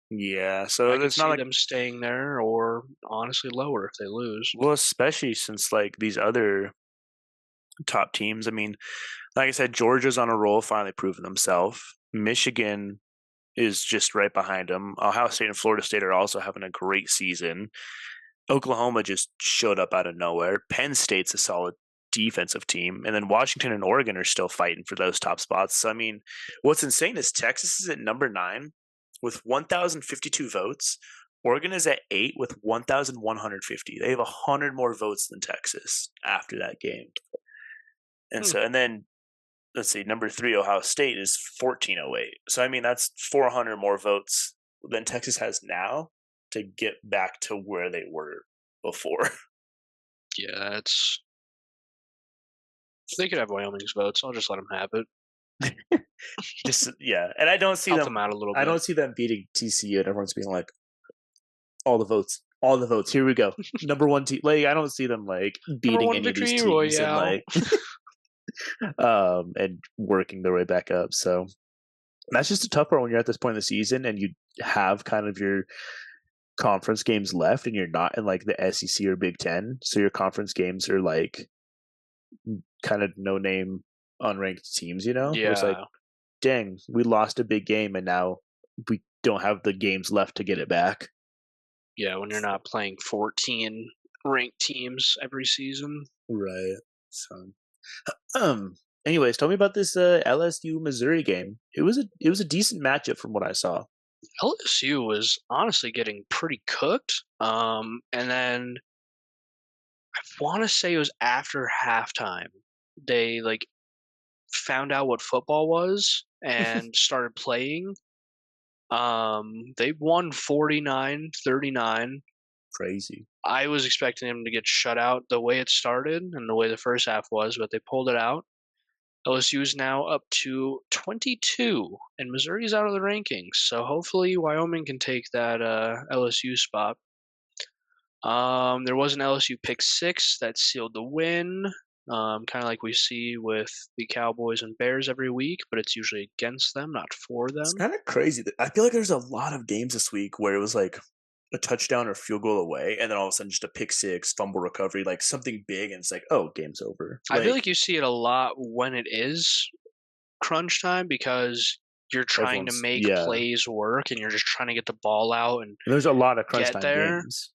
Yeah, I so could it's not see like, them staying there or honestly lower if they lose. well, especially since like these other top teams. I mean, like I said, Georgia's on a roll, finally proving themselves. Michigan is just right behind them. Ohio State and Florida State are also having a great season. Oklahoma just showed up out of nowhere. Penn State's a solid defensive team. And then Washington and Oregon are still fighting for those top spots. So, I mean, what's insane is Texas is at number 9 with 1,052 votes. Oregon is at 8 with 1,150. They have 100 more votes than Texas after that game. And Hmm. so, and then let's see, number 3, Ohio State is 1,408. So, I mean, that's 400 more votes than Texas has now to get back to where they were before. Yeah, it's they could have Wyoming's votes. I'll just let them have it. Just yeah, and I don't see Help them them. out a little I bit. don't see them beating TCU, and everyone's being like, all the votes, all the votes. Here we go, number 1 team. Like I don't see them like Number beating one any of these victory teams and royale. like and working their way back up. So that's just a tough part when you're at this point in the season and you have kind of your conference games left, and you're not in like the SEC or Big Ten. So your conference games are like kind of no name unranked teams. You know, where it's like, Yeah, dang, we lost a big game and now we don't have the games left to get it back. yeah. When you're not playing 14 ranked teams every season. Right. So, um. Anyways, tell me about this LSU Missouri game. It was a decent matchup from what I saw. LSU was honestly getting pretty cooked. And then I want to say it was after halftime. They like found out what football was and started playing. They won 49-39. Crazy. I was expecting them to get shut out the way it started and the way the first half was, but they pulled it out. LSU is now up to 22, and Missouri's out of the rankings. So hopefully Wyoming can take that LSU spot. There was an LSU pick six that sealed the win, kind of like we see with the Cowboys and Bears every week, but it's usually against them, not for It's them. kind of crazy. I feel like there's a lot of games this week where it was like a touchdown or field goal away, and then all of a sudden just a pick six, fumble recovery, like something big, and it's like, oh, game's over. I feel like Like you see it a lot when it is crunch time because you're trying to everyone's make yeah. plays work and you're just trying to get the ball out and And there's a lot of crunch get time there. games.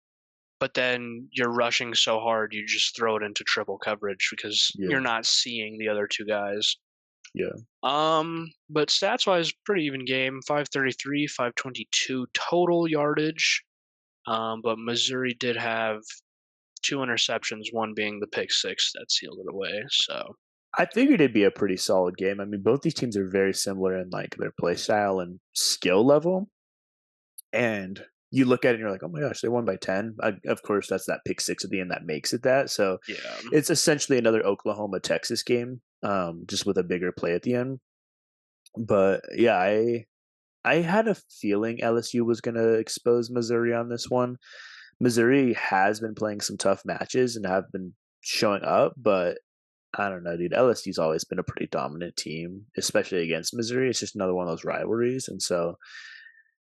But then you're rushing so hard you just throw it into triple coverage because Yeah, you're not seeing the other two guys. yeah. But stats wise, pretty even game. 533, 522 total yardage. But Missouri did have 2 interceptions, one being the pick six that sealed it away. So I figured it'd be a pretty solid game. I mean, both these teams are very similar in like their play style and skill level. And you look at it and you're like, oh my gosh, they won by 10. Of course, that's that pick six at the end that makes it that. So yeah, it's essentially another Oklahoma Texas game, just with a bigger play at the end. But yeah, I had a feeling LSU was going to expose Missouri on this one. Missouri has been playing some tough matches and have been showing up, but I don't know, dude. LSU's always been a pretty dominant team, especially against Missouri. It's just another one of those rivalries, and so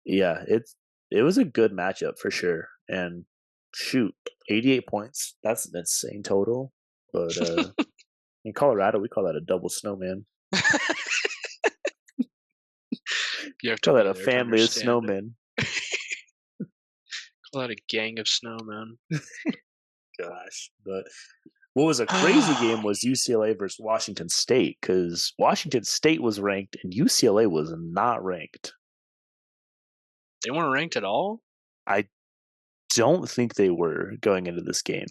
yeah, it was a good matchup for sure. And shoot, 88 points. That's an insane total. But in Colorado, we call that a double snowman. You have to Call that be a there to family of understand it. snowmen. Call that a gang of snowmen. Gosh, but what was a crazy game was UCLA versus Washington State because Washington State was ranked and UCLA was not ranked. They weren't ranked at all? I don't think they were going into this game.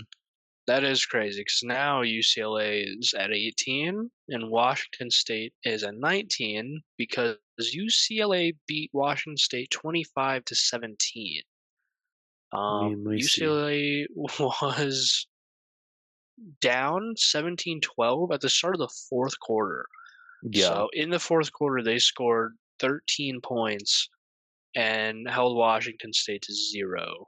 That is crazy because now UCLA is at 18 and Washington State is at 19 because UCLA beat Washington State 25-17. Let me see. UCLA was down 17-12 at the start of the fourth quarter. Yeah, So in the fourth quarter, they scored 13 points and held Washington State to 0.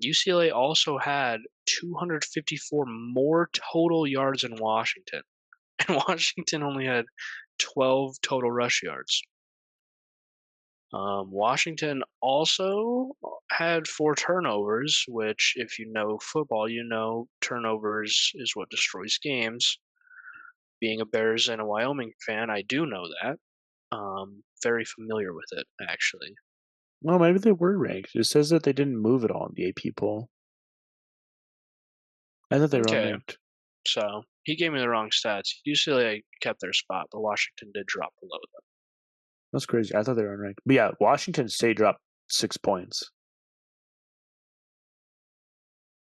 UCLA also had 254 more total yards than Washington, and Washington only had 12 total rush yards. Washington also had 4 turnovers, which, if you know football, you know turnovers is what destroys games. Being a Bears and a Wyoming fan, I do know that. Very familiar with it, actually. well, maybe they were ranked. It says that they didn't move at all in the AP poll. I thought they were Okay, unranked. so he gave me the wrong stats. UCLA kept their spot, but Washington did drop below them. That's crazy. I thought they were unranked. But yeah, Washington State dropped 6 points.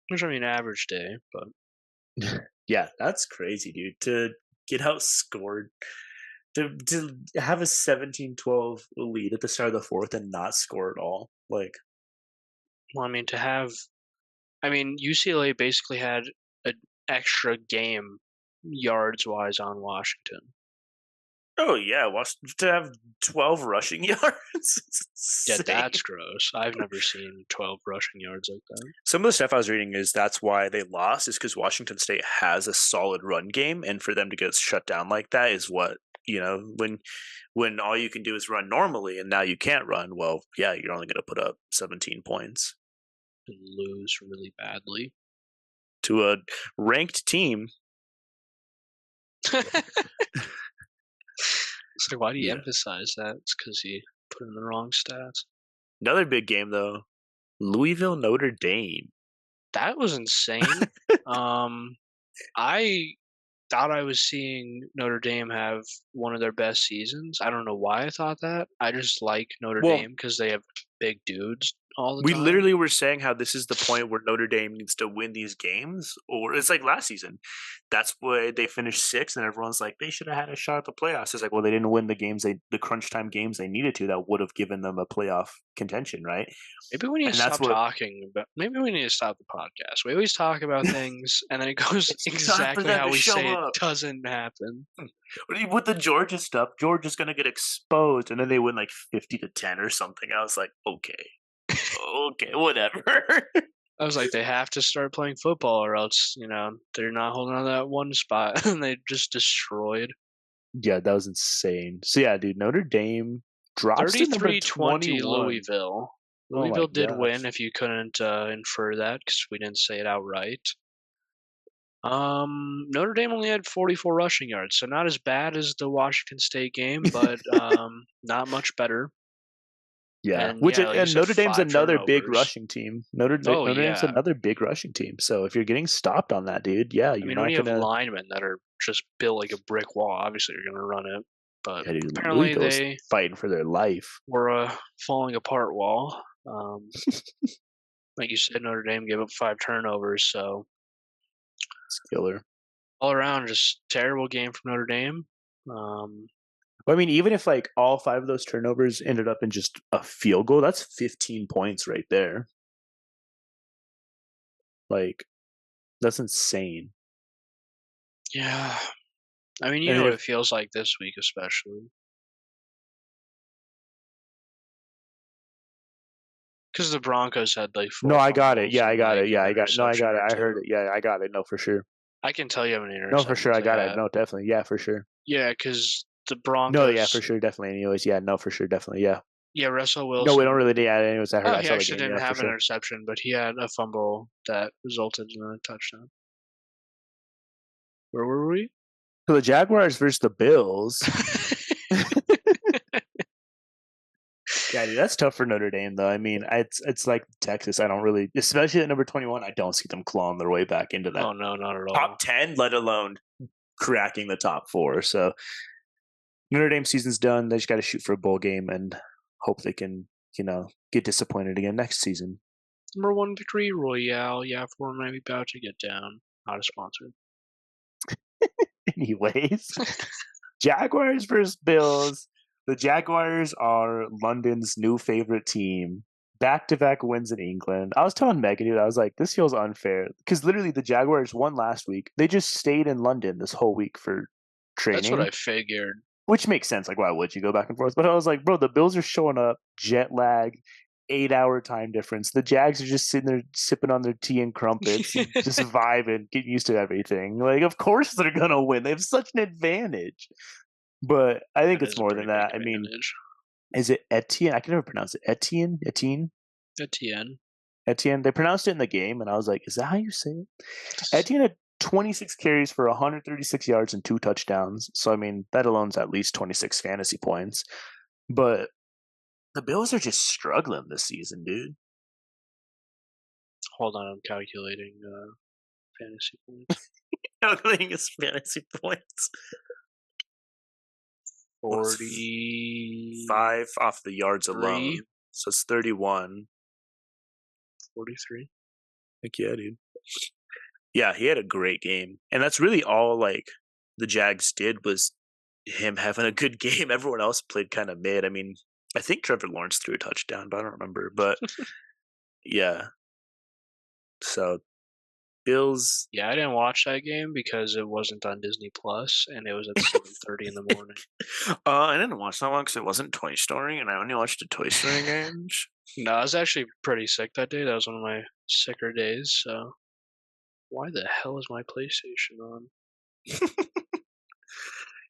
Which, I mean, average day, but Yeah, that's crazy, dude. To get outscored, to have a 17-12 lead at the start of the fourth and not score at all. Like, well, I mean, UCLA basically had an extra game yards wise on Washington. oh yeah, to have 12 rushing yards. It's Yeah, insane. that's gross. I've never seen 12 rushing yards like that. Some of the stuff I was reading is that's why they lost, is because Washington State has a solid run game, and for them to get shut down like that is what, when all you can do is run normally and now you can't run, well, yeah, you're only going to put up 17 points And lose really badly. to a ranked team. It's like, why do you Yeah. emphasize that? It's because he put in the wrong stats. Another big game though, Louisville Notre Dame. That was insane. I thought I was seeing Notre Dame have one of their best seasons. I don't know why I thought that. I just like Notre Well, Dame because they have big dudes all the we time. literally were saying how this is the point where Notre Dame needs to win these games, or it's like last season. That's why they finished sixth, and everyone's like, they should have had a shot at the playoffs. It's like, well, they didn't win the crunch time games they needed to that would have given them a playoff contention, right? Maybe we need to And that's stop what talking about. Maybe we need to stop the podcast. We always talk about things, and then it goes it's time for exactly them how to we show say it up. doesn't happen. With the Georgia stuff, Georgia's gonna get exposed, and then they win like 50-10 or something. I was like, okay, whatever. I was like, they have to start playing football, or else they're not holding on to that one spot, and they just destroyed. Yeah, that was insane. So yeah, dude, Notre Dame drops to number 33-20 21. Louisville. Oh my Louisville did win, gosh. if you couldn't infer that, because we didn't say it outright. Notre Dame only had 44 rushing yards, so not as bad as the Washington State game, but not much better. Yeah, And which yeah, like you and said, Notre Dame's 5 another big turnovers. rushing team. Oh Notre Dame's yeah, another big rushing team. So if you're getting stopped on that, dude, yeah, I you're mean when not you have gonna. linemen that are just built like a brick wall, obviously you're gonna run it. But Yeah, dude, apparently Louisville's they fighting for their life. were a falling apart wall. Like you said, Notre Dame gave up 5 turnovers, so It's killer. all around just terrible game from Notre Dame. Um, But I mean, even if like all five of those turnovers ended up in just a field goal, that's 15 points right there. Like, that's insane. yeah, I mean, you And know then what if it feels like this week, especially. Because the Broncos had like No, 4 I got it. fumbles Yeah, I and got like it. an Yeah, I got it. No, I interception got it. or I heard two. it. Yeah, I got it. No, for sure. I can tell you how many No, for sure. interceptions I they got it. had. No, definitely. Yeah, for sure. Yeah, because the No, yeah, for Broncos. sure. Definitely. Anyways, yeah, no, for sure. Definitely. Yeah. Yeah, Russell No, we don't Wilson. really need that. Anyways, I heard. Oh, I he saw the actually game. didn't Yeah, for have an sure. interception, but he had a fumble that resulted in a touchdown. Where were we? So the Jaguars versus the Bills. Yeah, dude, that's tough for Notre Dame, though. I mean, it's like Texas. I don't really, especially at number 21. I don't see them clawing their way back into that Oh no, not at top all. 10, let alone cracking the top four. So Notre Dame season's done. They just got to shoot for a bowl game and hope they can, get disappointed again next season. Number 1 victory Royale. Yeah, for might be about to get down. Not a sponsor. Anyways, Jaguars versus Bills. The Jaguars are London's new favorite team. Back-to-back wins in England. I was telling Megan, dude, I was like, this feels unfair because literally the Jaguars won last week. They just stayed in London this whole week for That's what training, I figured. which makes sense. Like, why would you go back and forth? But I was like, bro, the Bills are showing up, jet lag, 8-hour time difference. The Jags are just sitting there sipping on their tea and crumpets, just vibing, getting used to everything. Like, of course they're gonna win. They have such an advantage. But I think That it's is a more pretty than big that. I mean, advantage. is it Etienne? I can never pronounce it. Etienne? Etienne? Etienne. Etienne. They pronounced it in the game, and I was like, is that how you say it? Etienne had 26 carries for 136 yards and 2 touchdowns. So, I mean, that alone's at least 26 fantasy points. But the Bills are just struggling this season, dude. Hold on, I'm calculating fantasy points. Calculating his fantasy points. 40. 5 off the yards alone. So it's 31. 43. Heck yeah, dude. Yeah, he had a great game. And that's really all like the Jags did was him having a good game. Everyone else played kind of mid. I mean, I think Trevor Lawrence threw a touchdown, but I don't remember. But yeah. So Bills. Yeah, I didn't watch that game because it wasn't on Disney Plus and it was at 7:30 in the morning. I didn't watch that one because it wasn't Toy Story, and I only watched the Toy Story games. No, I was actually pretty sick that day. That was one of my sicker days. So why the hell is my PlayStation on?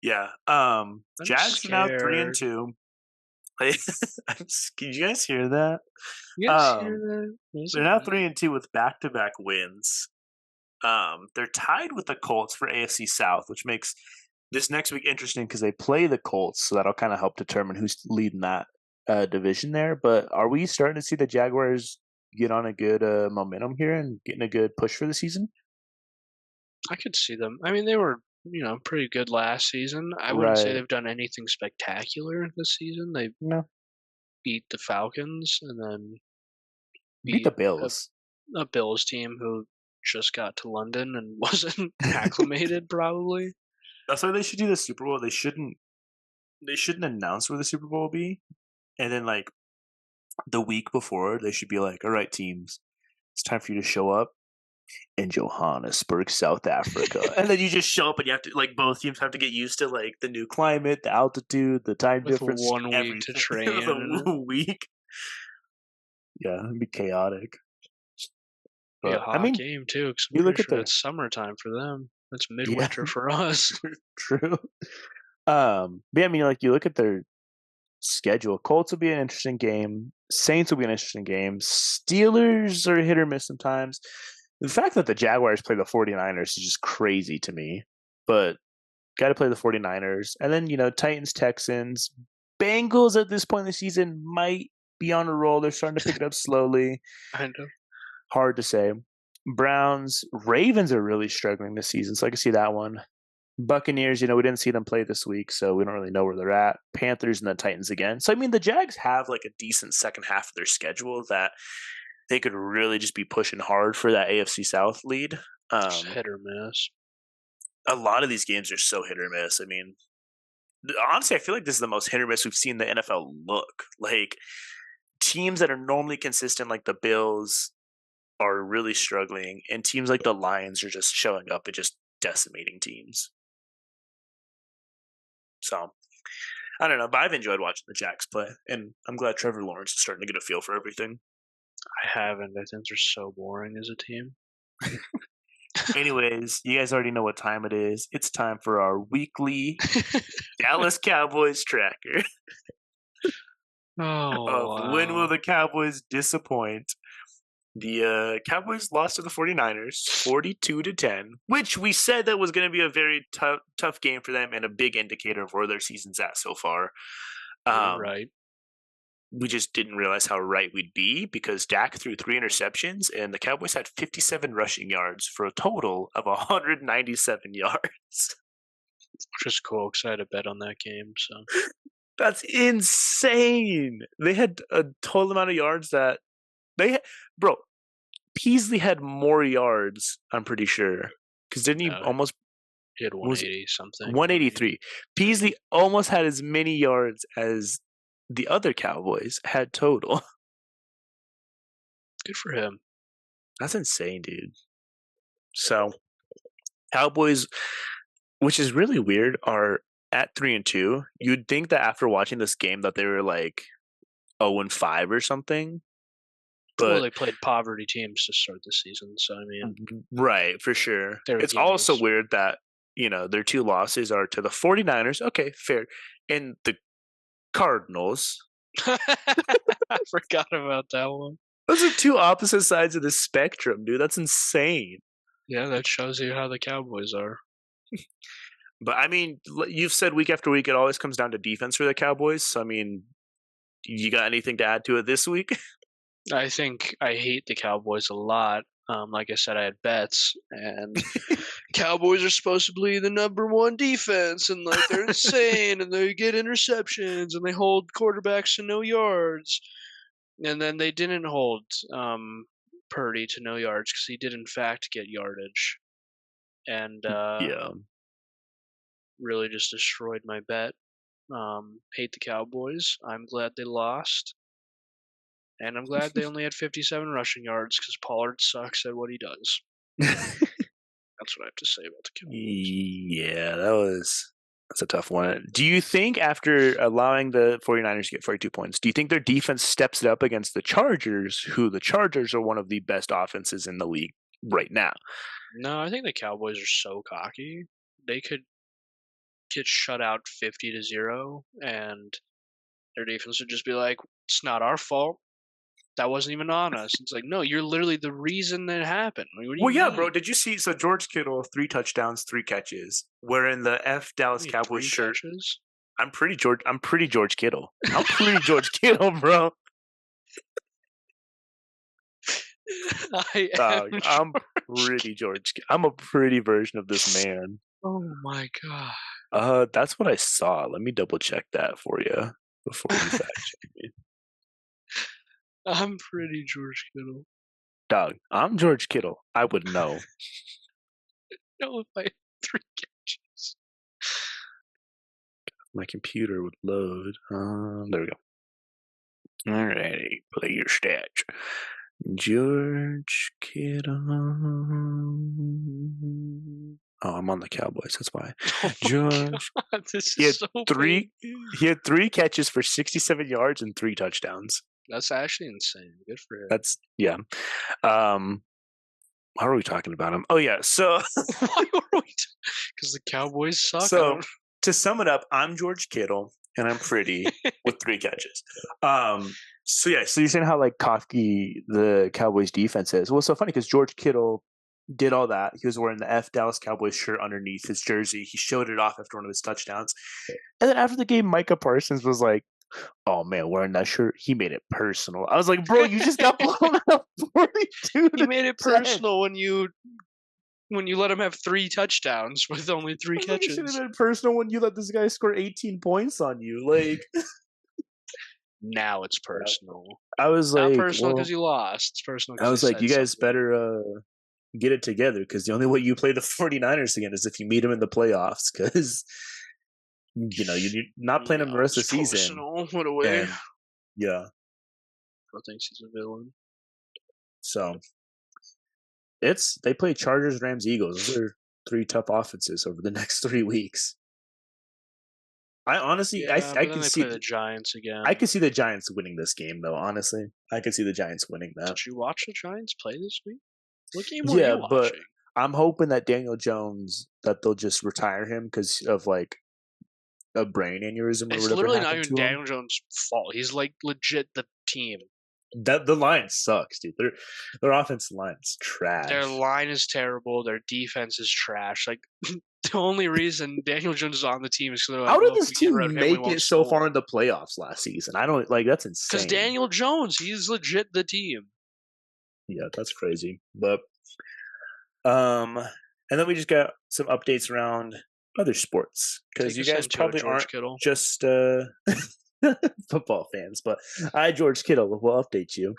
Yeah. I'm Jags are now 3 and scared. 2. Can you guys hear that? You guys hear that? They're now 3 and 2 with back-to-back wins. They're tied with the Colts for AFC South, which makes this next week interesting because they play the Colts, so that'll kind of help determine who's leading that division there. But are we starting to see the Jaguars get on a good momentum here and getting a good push for the season? I could see them. I mean, they were, pretty good last season. I wouldn't say Right. they've done anything spectacular this season. They No. beat the Falcons and then Beat the beat Bills. a Bills team who just got to London and wasn't acclimated probably. That's why they should do the Super Bowl. They shouldn't announce where the Super Bowl will be. And then like the week before, they should be like, all right, teams, it's time for you to show up in Johannesburg, South Africa. And then you just show up and you have to like both teams have to get used to like the new climate, the altitude, the time With difference, 1 week to everything. train. The week. Yeah, it'd be chaotic. Be a But I hot mean, game too, because I'm you pretty look at sure the it's summertime for them. It's yeah, midwinter for us. true. But yeah, I mean, like you look at their schedule. Colts will be an interesting game. Saints will be an interesting game. Steelers are hit or miss sometimes. The fact that the Jaguars play the 49ers is just crazy to me. But got to play the 49ers. And then, Titans, Texans. Bengals at this point in the season might be on a roll. They're starting to pick it up slowly. Kind of. Hard to say. Browns, Ravens are really struggling this season, so I can see that one. Buccaneers, we didn't see them play this week, so we don't really know where they're at. Panthers and the Titans again. So, I mean, the Jags have like a decent second half of their schedule that they could really just be pushing hard for that AFC South lead. Just hit or miss. A lot of these games are so hit or miss. I mean, honestly, I feel like this is the most hit or miss we've seen the NFL look. Like, teams that are normally consistent, like the Bills, are really struggling, and teams like the Lions are just showing up and just decimating teams. So, I don't know, but I've enjoyed watching the Jacks play, and I'm glad Trevor Lawrence is starting to get a feel for everything. I haven't. I think they're so boring as a team. Anyways, you guys already know what time it is. It's time for our weekly Dallas Cowboys tracker Oh, of when will wow. the Cowboys disappoint. The Cowboys lost to the 49ers 42-10, which we said that was going to be a very tough game for them and a big indicator of where their season's at so far. You were Um, right. we just didn't realize how right we'd be because Dak threw 3 interceptions and the Cowboys had 57 rushing yards for a total of 197 yards. Which is cool because I had a bet on that game. So That's insane. They had a total amount of yards that bro, Peasley had more yards, I'm pretty sure. Because didn't he no, almost he had was 180 something. 183. Peasley almost had as many yards as the other Cowboys had total. Good for him. That's insane, dude. So Cowboys, which is really weird, are at 3-2. You'd think that after watching this game that they were like 0-5 or something. Well, But they played poverty teams to start the season, so I mean, right, for sure. they were It's also gimmies. weird that, their 2 losses are to the 49ers. Okay, fair. And the Cardinals. I forgot about that one. Those are 2 opposite sides of the spectrum, dude. That's insane. Yeah, that shows you how the Cowboys are. But I mean, you've said week after week, it always comes down to defense for the Cowboys. So I mean, you got anything to add to it this week? I think I hate the Cowboys a lot. Like I said, I had bets, and Cowboys are supposed to be the #1 defense, and like they're insane, and they get interceptions, and they hold quarterbacks to no yards, and then they didn't hold Purdy to no yards because he did in fact get yardage, and Yeah. really just destroyed my bet. Hate the Cowboys. I'm glad they lost. And I'm glad they only had 57 rushing yards because Pollard sucks at what he does. That's what I have to say about the Cowboys. Yeah, that's a tough one. Do you think after allowing the 49ers to get 42 points, do you think their defense steps it up against the Chargers, who the Chargers are one of the best offenses in the league right now? No, I think the Cowboys are so cocky. They could get shut out 50-0, and their defense would just be like, "It's not our fault. That wasn't even on us." It's like, no, you're literally the reason that happened. What do you Well, yeah, mean? bro. Did you see? So George Kittle, 3 touchdowns, 3 catches. Wearing the Dallas Wait, Cowboys 3 shirt. catches? I'm pretty George Kittle. I'm pretty George Kittle, bro. I Dog, am I'm George. pretty I'm a pretty version of this man. Oh my god. That's what I saw. Let me double check that for you before you fact check me. I'm pretty George Kittle. Dog, I'm George Kittle. I would know. No, if I had 3 catches. My computer would load. There we go. Alrighty, play your stats. George Kittle. Oh, I'm on the Cowboys. That's why. Oh my George. god, this He is had so three. big. He had 3 catches for 67 yards and 3 touchdowns. That's actually insane. Good for him. That's yeah. How are we talking about him? Oh yeah. So Why were we? Because the Cowboys suck. so to sum it up, I'm George Kittle and I'm pretty with 3 catches. So yeah. So you're saying how like cocky the Cowboys defense is? Well, it's so funny because George Kittle did all that. He was wearing the Dallas Cowboys shirt underneath his jersey. He showed it off after one of his touchdowns. And then after the game, Micah Parsons was like, "Oh man, wearing that shirt, he made it personal." I was like, "Bro, you just got blown up 42 He made it 10. personal when you let him have 3 touchdowns with only 3 I was like, it should have catches. been personal when you let this guy score 18 points on you. Like, Now it's personal. I was Not like, personal well, because you lost. It's personal I because was I like, said you guys something. better get it together because the only way you play the 49ers again is if you meet them in the playoffs because, you're not playing them the No, rest it's of the season. personal. What a way. And yeah, Bro thinks he's a villain. so they play Chargers, Rams, Eagles. Those are 3 tough offenses over the next 3 weeks. I honestly, Yeah, I but then can they see, play the Giants I again. can see the Giants winning this game though. Honestly, I can see the Giants winning that. Did you watch the Giants play this week? What game were Yeah, you but watching? I'm hoping that Daniel Jones that they'll just retire him because of like a brain aneurysm or It's whatever literally not happened even to him. Daniel Jones' fault. He's like legit the team. That the line sucks, dude. Their offensive line's Their trash. line is terrible. Their defense is trash. Like the only reason Daniel Jones is on the team is because they're like, How did well, if this we get rid team of him, we make won't it so far score. in the playoffs last season? I don't like that's Because insane. Daniel Jones, he's legit the team. Yeah, that's crazy. But um, and then we just got some updates around other sports because Take you us guys into it, probably George aren't Kittle. just football fans, but I, George Kittle, will update you.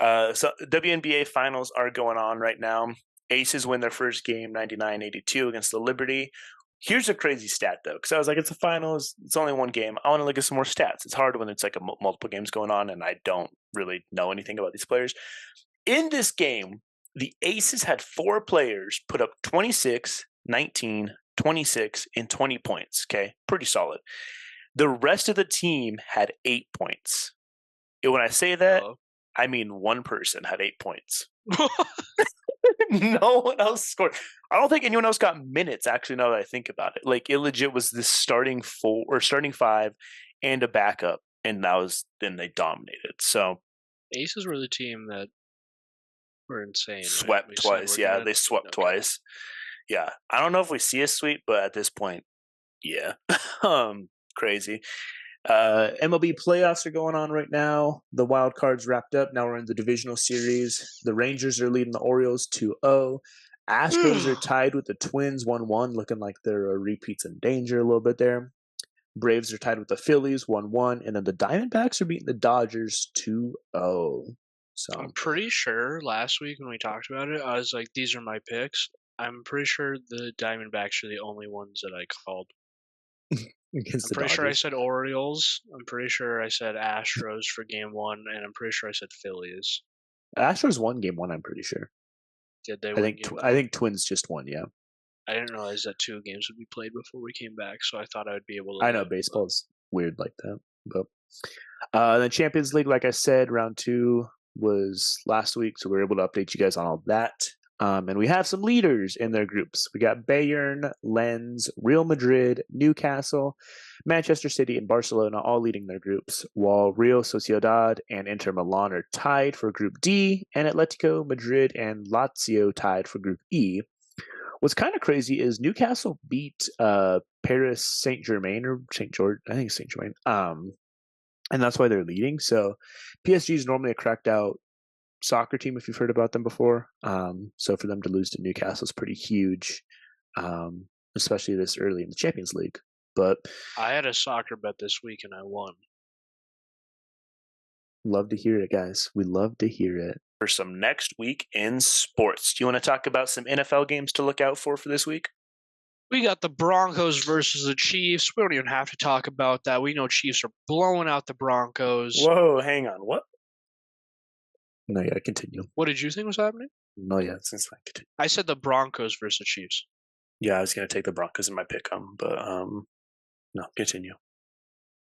So WNBA finals are going on right now. Aces win their first game 99-82 against the Liberty. Here's a crazy stat though, because I was like, it's a finals, it's only one game. I want to look at some more stats. It's hard when it's like multiple games going on, and I don't really know anything about these players. In this game, the Aces had 4 players put up 26, 19, 26, and 20 points. Okay, pretty solid. The rest of the team had 8 points. And when I say that, I mean one person had 8 points. No one else scored. I don't think anyone else got minutes, actually, now that I think about it. Like, it legit was this starting 4 or starting 5 and a backup, and then they dominated. So Aces were the team that were insane, right? swept twice. Yeah, they swept twice. Yeah. I don't know if we see a sweep, but at this point, yeah. Crazy. MLB playoffs are going on right now. The wild cards wrapped up. Now we're in the divisional series. The Rangers are leading the Orioles 2-0. Astros are tied with the Twins 1-1, looking like they're repeats in danger a little bit there. Braves are tied with the Phillies 1-1, and then the Diamondbacks are beating the Dodgers 2-0. So I'm pretty sure last week when we talked about it, I was like, these are my picks. I'm pretty sure the Diamondbacks are the only ones that I called. against I'm the pretty sure I Dodgers. said Orioles. I'm pretty sure I said Astros for game 1, and I'm pretty sure I said Phillies. Astros won game 1, I'm pretty sure. Did they I win think game 1? I think Twins just won, yeah. I didn't realize that 2 games would be played before we came back, so I thought I would be able to I know look. baseball's weird like that. But the Champions League, like I said, round 2 was last week, so we were able to update you guys on all that. And we have some leaders in their groups. We got Bayern, Lens, Real Madrid, Newcastle, Manchester City, and Barcelona all leading their groups, while Real Sociedad and Inter Milan are tied for Group D, and Atletico Madrid and Lazio tied for Group E. What's kind of crazy is Newcastle beat Paris Saint Germain or Saint George, I think Saint Germain, and that's why they're leading. So PSG is normally a cracked out soccer team if you've heard about them before. So for them to lose to Newcastle is pretty huge, especially this early in the Champions League. But I had a soccer bet this week and I won. love to hear it, guys. We love to hear it. For some next week in sports, do you want to talk about some NFL games to look out for this week? We got the Broncos versus the Chiefs. We don't even have to talk about that. We know Chiefs are blowing out the Broncos. Whoa, hang on. What? No, yeah, continue. What did you think was happening? No, yeah, since I continue. I said the Broncos versus the Chiefs. Yeah, I was gonna take the Broncos in my pick, but no, continue.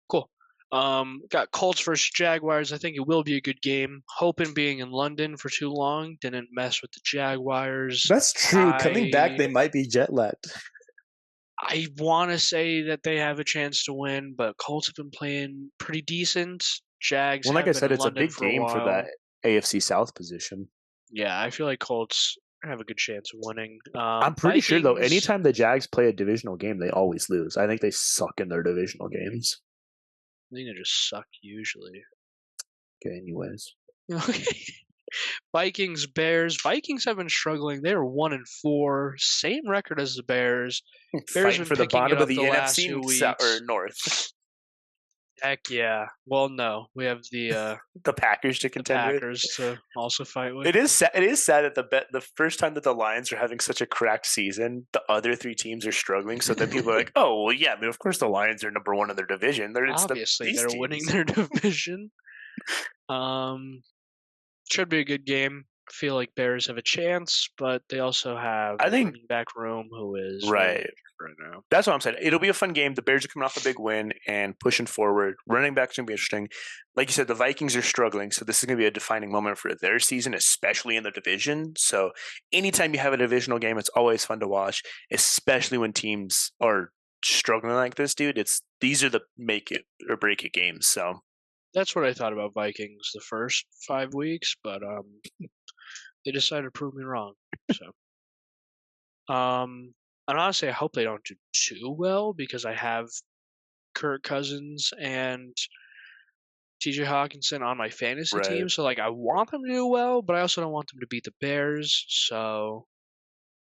Cool. Got Colts versus Jaguars. I think it will be a good game. Hoping being in London for too long didn't mess with the Jaguars. That's true. Coming back, they might be jet lagged. I want to say that they have a chance to win, but Colts have been playing pretty decent. Jags. Well, like I said, it's a big for a game for that AFC South position. Yeah, I feel like Colts have a good chance of winning. I'm pretty sure though, Vikings- anytime the Jags play a divisional game, they always lose. I think they suck in their divisional games. I think they just suck usually. Okay, anyways. Okay. Vikings, Bears. Vikings have been struggling. They are 1-4, same record as the Bears. Bears Fighting for the bottom of the NFC or North. Heck yeah. Well, no, we have the Packers to contend with. Packers to also fight with. It is sad that the first time that the Lions are having such a cracked season, the other 3 teams are struggling. So then people are like, "Oh, well, yeah, I mean, of course the Lions are number 1 in their division. Obviously, they're winning their division. Should be a good game. I feel like Bears have a chance, but they also have running back room who is right. right now. That's what I'm saying. It'll be a fun game. The Bears are coming off a big win and pushing forward. Running back's going to be interesting. Like you said, the Vikings are struggling, so this is going to be a defining moment for their season, especially in the division. So anytime you have a divisional game, it's always fun to watch, especially when teams are struggling like this, dude. These are the make it or break it games. So That's what I thought about Vikings the first 5 weeks, but they decided to prove me wrong. So, and honestly, I hope they don't do too well because I have Kirk Cousins and TJ Hawkinson on my fantasy right. team. So, like, I want them to do well, but I also don't want them to beat the Bears. So,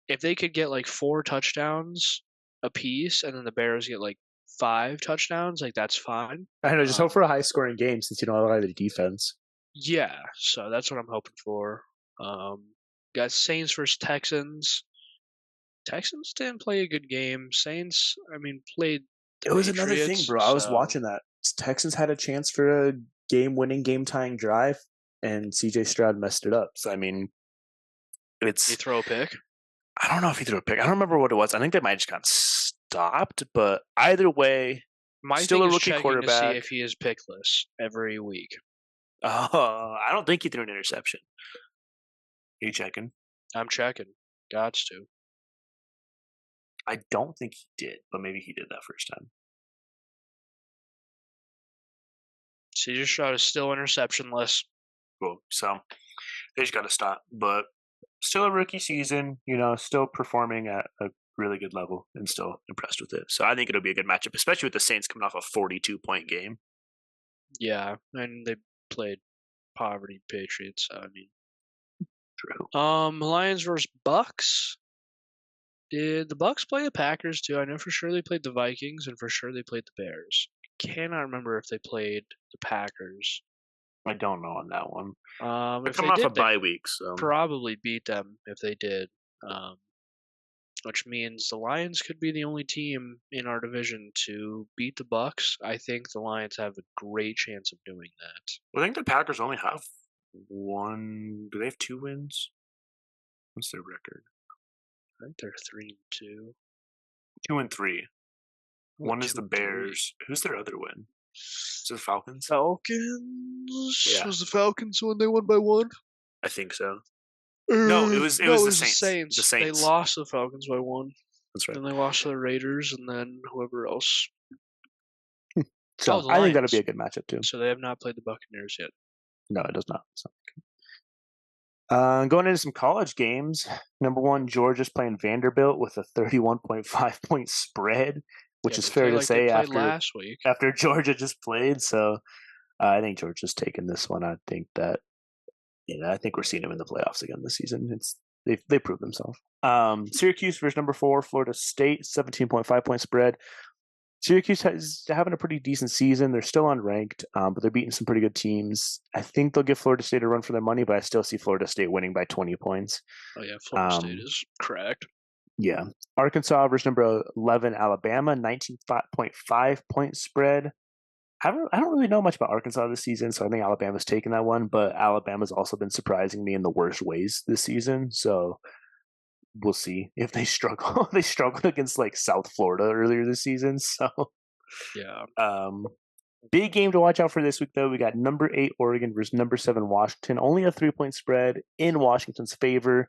if they could get like 4 touchdowns apiece, and then the Bears get like 5 touchdowns, like that's fine. I know. Just hope for a high scoring game since you don't have a lot of defense. Yeah, so that's what I'm hoping for. Got Saints versus Texans. Texans didn't play a good game. Saints, I mean, played the It was another thing, Patriots. bro. I was So watching that. Texans had a chance for a game-winning, game-tying drive, and CJ Stroud messed it up. So I mean, they it's throw a pick. I don't know if he threw a pick. I don't remember what it was. I think they might have just got stopped. But either way, My still thing a is rookie checking to see quarterback. if he is pickless every week. I don't think he threw an interception. Are you checking? I'm checking. Gots to. I don't think he did, but maybe he did that first time. CJ Stroud is still interceptionless. Cool. So they just got to stop. But still a rookie season, still performing at a really good level and still impressed with it. So I think it'll be a good matchup, especially with the Saints coming off a 42-point game. Yeah, and they played poverty Patriots. So, I mean, True. Lions versus Bucks. Did the Bucks play the Packers too? I know for sure they played the Vikings, and for sure they played the Bears. Cannot remember if they played the Packers. I don't know on that one. They're If coming they off a did, they bye week, so probably beat them if they did. Um, which means the Lions could be the only team in our division to beat the Bucks. I think the Lions have a great chance of doing that. I think the Packers only have one. Do they have 2 wins? What's their record? I think they're 3-2. 2-3. One is the 2-3. Bears. Who's their other win? Is it the Falcons? Falcons. Yeah. Was the Falcons when they won by 1? I think so. No, it was the Saints. The They Saints. lost the Falcons by 1. That's right. Then they lost to the Raiders, and then whoever else. So the I think that'll Lions. be a good matchup too. So they have not played the Buccaneers yet. No, it does not. So. Going into some college games, number 1, Georgia's playing Vanderbilt with a 31.5 point spread, which is fair to say last week. after Georgia just played. So I think Georgia's taking this one. I think that I think we're seeing them in the playoffs again this season. They proved themselves. Syracuse versus number 4, Florida State, 17.5 point spread. Syracuse is having a pretty decent season. They're still unranked, but they're beating some pretty good teams. I think they'll give Florida State a run for their money, but I still see Florida State winning by 20 points. Oh, yeah, Florida State is cracked. Yeah. Arkansas versus number 11, Alabama, 19.5 point spread. I don't really know much about Arkansas this season, so I think Alabama's taking that one, but Alabama's also been surprising me in the worst ways this season, so we'll see if they struggle. They struggled against like South Florida earlier this season, so yeah. Big game to watch out for this week, though. We got number 8 Oregon versus number 7 Washington. Only a 3-point spread in Washington's favor.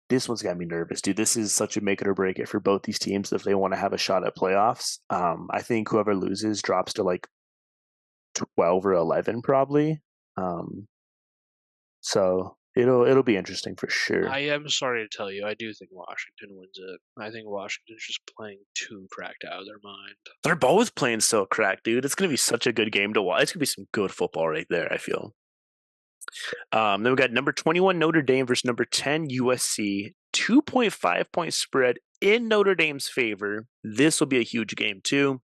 This one's got me nervous, dude. This is such a make it or break it for both these teams if they want to have a shot at playoffs. I think whoever loses drops to like 12 or 11 probably. So it'll be interesting for sure. I am sorry to tell you, I do think Washington wins it. I think Washington's just playing too cracked out of their mind. They're both playing so cracked, dude. It's gonna be such a good game to watch. It's gonna be some good football right there, I feel. Then we got number 21 Notre Dame versus number 10 USC. 2.5 point spread in Notre Dame's favor. This will be a huge game too.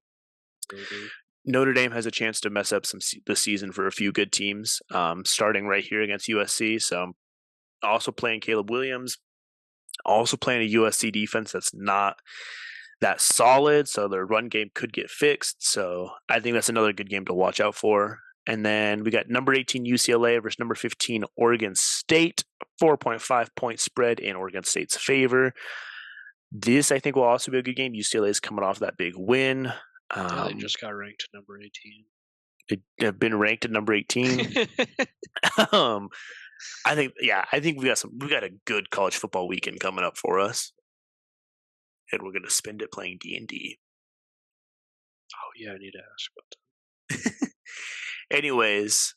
Mm-hmm. Notre Dame has a chance to mess up the season for a few good teams, starting right here against USC. So also playing Caleb Williams, also playing a USC defense that's not that solid, so their run game could get fixed. So I think that's another good game to watch out for. And then we got number 18 UCLA versus number 15 Oregon State, 4.5 point spread in Oregon State's favor. This, I think, will also be a good game. UCLA is coming off that big win. Yeah, they just got ranked number 18. They have been ranked at number 18. um, I think we got a good college football weekend coming up for us, and we're gonna spend it playing D&D. Oh yeah, I need to ask about that. Anyways,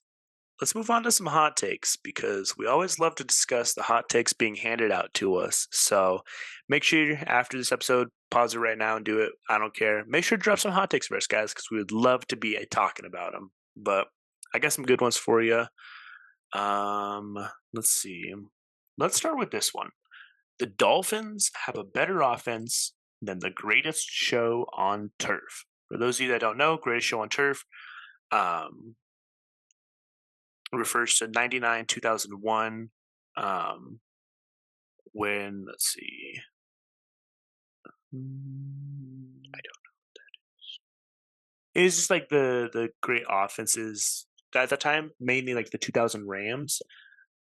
let's move on to some hot takes because we always love to discuss the hot takes being handed out to us. So make sure after this episode, pause it right now and do it. I don't care. Make sure to drop some hot takes for us, guys, because we would love to be talking about them. But I got some good ones for you. Let's see. Let's start with this one. The Dolphins have a better offense than the greatest show on turf. For those of you that don't know, greatest show on turf refers to 99, 2001, when, let's see. I don't know what that is. It's just like the great offenses at the time, mainly like the 2000 Rams.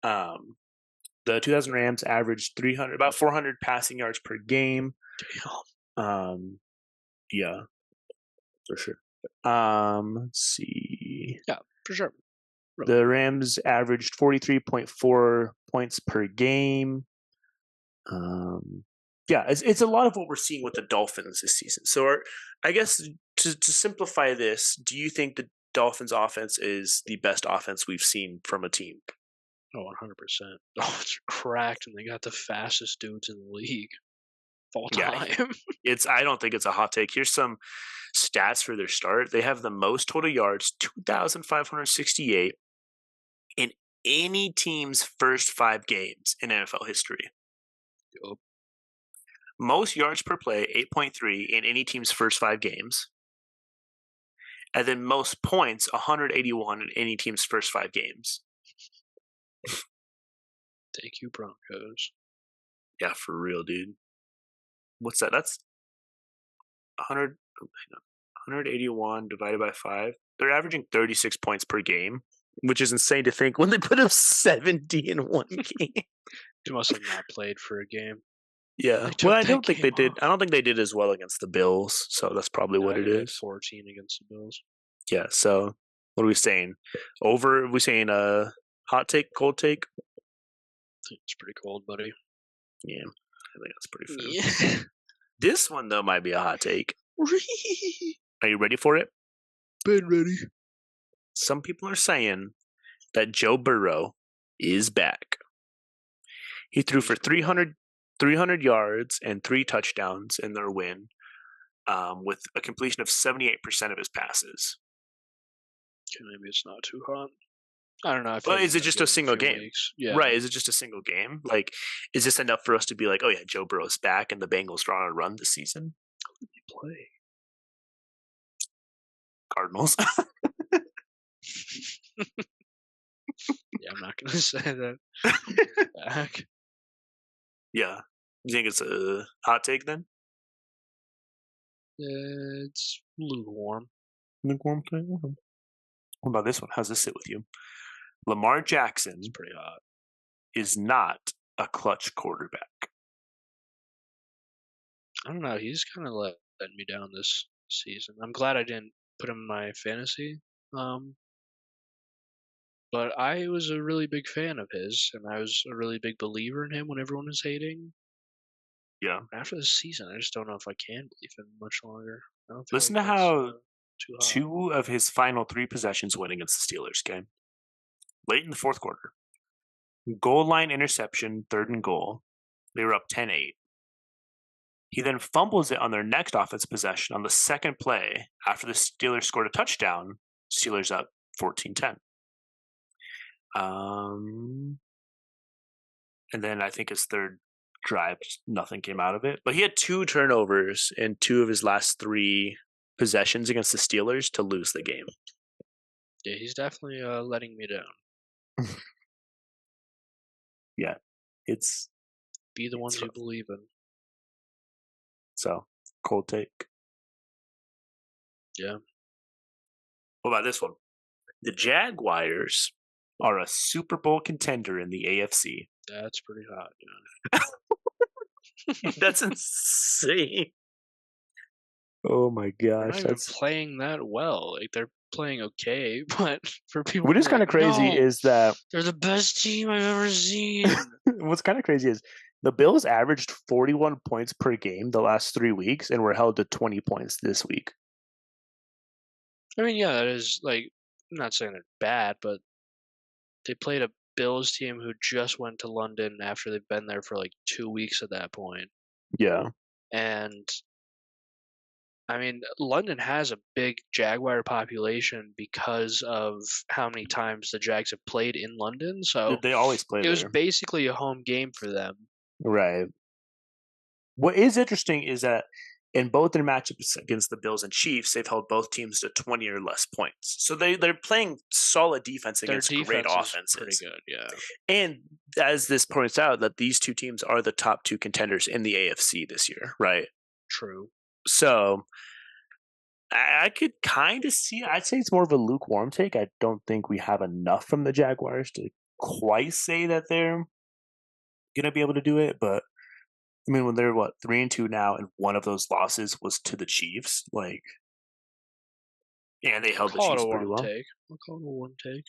The 2000 Rams averaged about 400 passing yards per game. Yeah, for sure. Let's see. Yeah, for sure. The Rams averaged 43.4 points per game. Yeah, it's a lot of what we're seeing with the Dolphins this season. So, I guess to simplify this, do you think the Dolphins' offense is the best offense we've seen from a team? Oh, 100%. Oh, it's cracked, and they got the fastest dudes in the league of all time. Yeah, I don't think it's a hot take. Here's some stats for their start. They have the most total yards, 2,568, in any team's first 5 games in NFL history. Yep. Most yards per play, 8.3 in any team's first 5 games. And then most points, 181 in any team's first 5 games. Thank you, Broncos. Yeah, for real, dude. What's that? That's 181 divided by 5. They're averaging 36 points per game, which is insane to think when they put up 70 in one game. They must have not played for a game. Yeah. Well, I don't think they did. I don't think they did as well against the Bills, so that's probably what it is. 14 against the Bills. Yeah. So what are we saying? Over? Are we saying hot take, cold take? I think it's pretty cold, buddy. Yeah, I think that's pretty fair. Yeah. This one though might be a hot take. Are you ready for it? Been ready. Some people are saying that Joe Burrow is back. He threw for 300 yards and 3 touchdowns in their win, with a completion of 78% of his passes. Okay, maybe it's not too hot. I don't know. But is it just a single game? Yeah. Right. Is it just a single game? Like, is this enough for us to be like, oh yeah, Joe Burrow's back and the Bengals are on a run this season? Who did they play? Cardinals. Yeah, I'm not going to say that. Back. Yeah. You think it's a hot take then? It's lukewarm. Lukewarm? What about this one? How's this sit with you? Lamar Jackson is pretty hot. Is not a clutch quarterback. I don't know. He's kind of letting me down this season. I'm glad I didn't put him in my fantasy. But I was a really big fan of his, and I was a really big believer in him when everyone was hating. Yeah. After this season, I just don't know if I can believe him much longer. Listen to how 2 of his final 3 possessions went against the Steelers, okay? Late in the 4th quarter. Goal line interception, 3rd and goal. They were up 10-8. He then fumbles it on their next offense possession on the second play after the Steelers scored a touchdown. Steelers up 14-10. And then I think his 3rd drive, nothing came out of it. But he had 2 turnovers in 2 of his last 3 possessions against the Steelers to lose the game. Yeah, he's definitely letting me down. Yeah, it's... Be the ones you believe in. So, cold take. Yeah. What about this one? The Jaguars are a Super Bowl contender in the AFC. That's pretty hot, yeah. That's insane. Oh my They're not gosh, even that's playing that well. Like they're playing okay, but for people what to be is kind like, of crazy "No, is that they're the best team I've ever seen." what's kind of crazy is the Bills averaged 41 points per game the last 3 weeks and were held to 20 points this week. I mean, yeah, that is like I'm not saying they're bad, but they played a Bills team who just went to London after they've been there for like 2 weeks at that point. Yeah. And I mean, London has a big Jaguar population because of how many times the Jags have played in London. So They always play it was there. basically a home game for them. Right. What is interesting is that in both their matchups against the Bills and Chiefs, they've held both teams to 20 or less points. So they're playing solid defense Their against great defense is pretty offenses. good, yeah. And as this points out, that these two teams are the top two contenders in the AFC this year, right? True. So I could kind of see. I'd say it's more of a lukewarm take. I don't think we have enough from the Jaguars to quite say that they're gonna be able to do it. But I mean, when they're what 3-2 now, and one of those losses was to the Chiefs, like yeah, they held the Call it a Chiefs pretty warm well. take. I'll call it a warm take.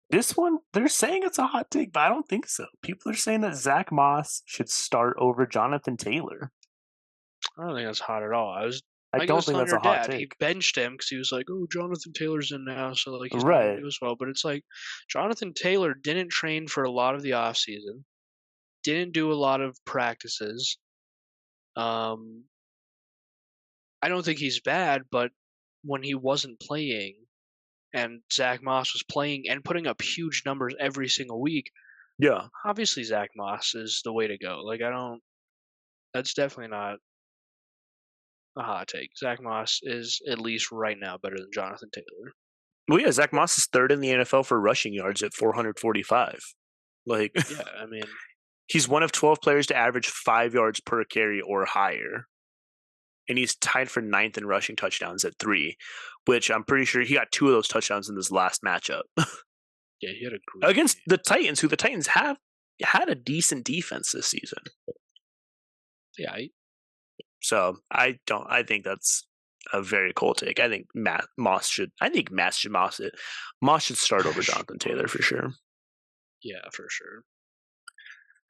This one they're saying it's a hot take, but I don't think so. People are saying that Zach Moss should start over Jonathan Taylor. I don't think that's hot at all. I I don't was think telling that's your a hot dad, he take. benched him because he was like, "Oh, Jonathan Taylor's in now, so like he's not gonna Right. do as well." But it's like Jonathan Taylor didn't train for a lot of the off season, didn't do a lot of practices. Um, I don't think he's bad, but when he wasn't playing and Zach Moss was playing and putting up huge numbers every single week, Yeah. obviously Zach Moss is the way to go. Like I don't. That's definitely not a hot take. Zach Moss is at least right now better than Jonathan Taylor. Well, yeah, Zach Moss is third in the NFL for rushing yards at 445. Like, Yeah, I mean, he's one of 12 players to average 5 yards per carry or higher. And he's tied for ninth in rushing touchdowns at 3, which I'm pretty sure he got 2 of those touchdowns in this last matchup yeah, he had a great against game. the Titans, who the Titans have had a decent defense this season. Yeah, So I think that's a very cool take. I think Moss should. I think Moss should Moss it. Moss should start over Jonathan Taylor for sure. yeah, for sure.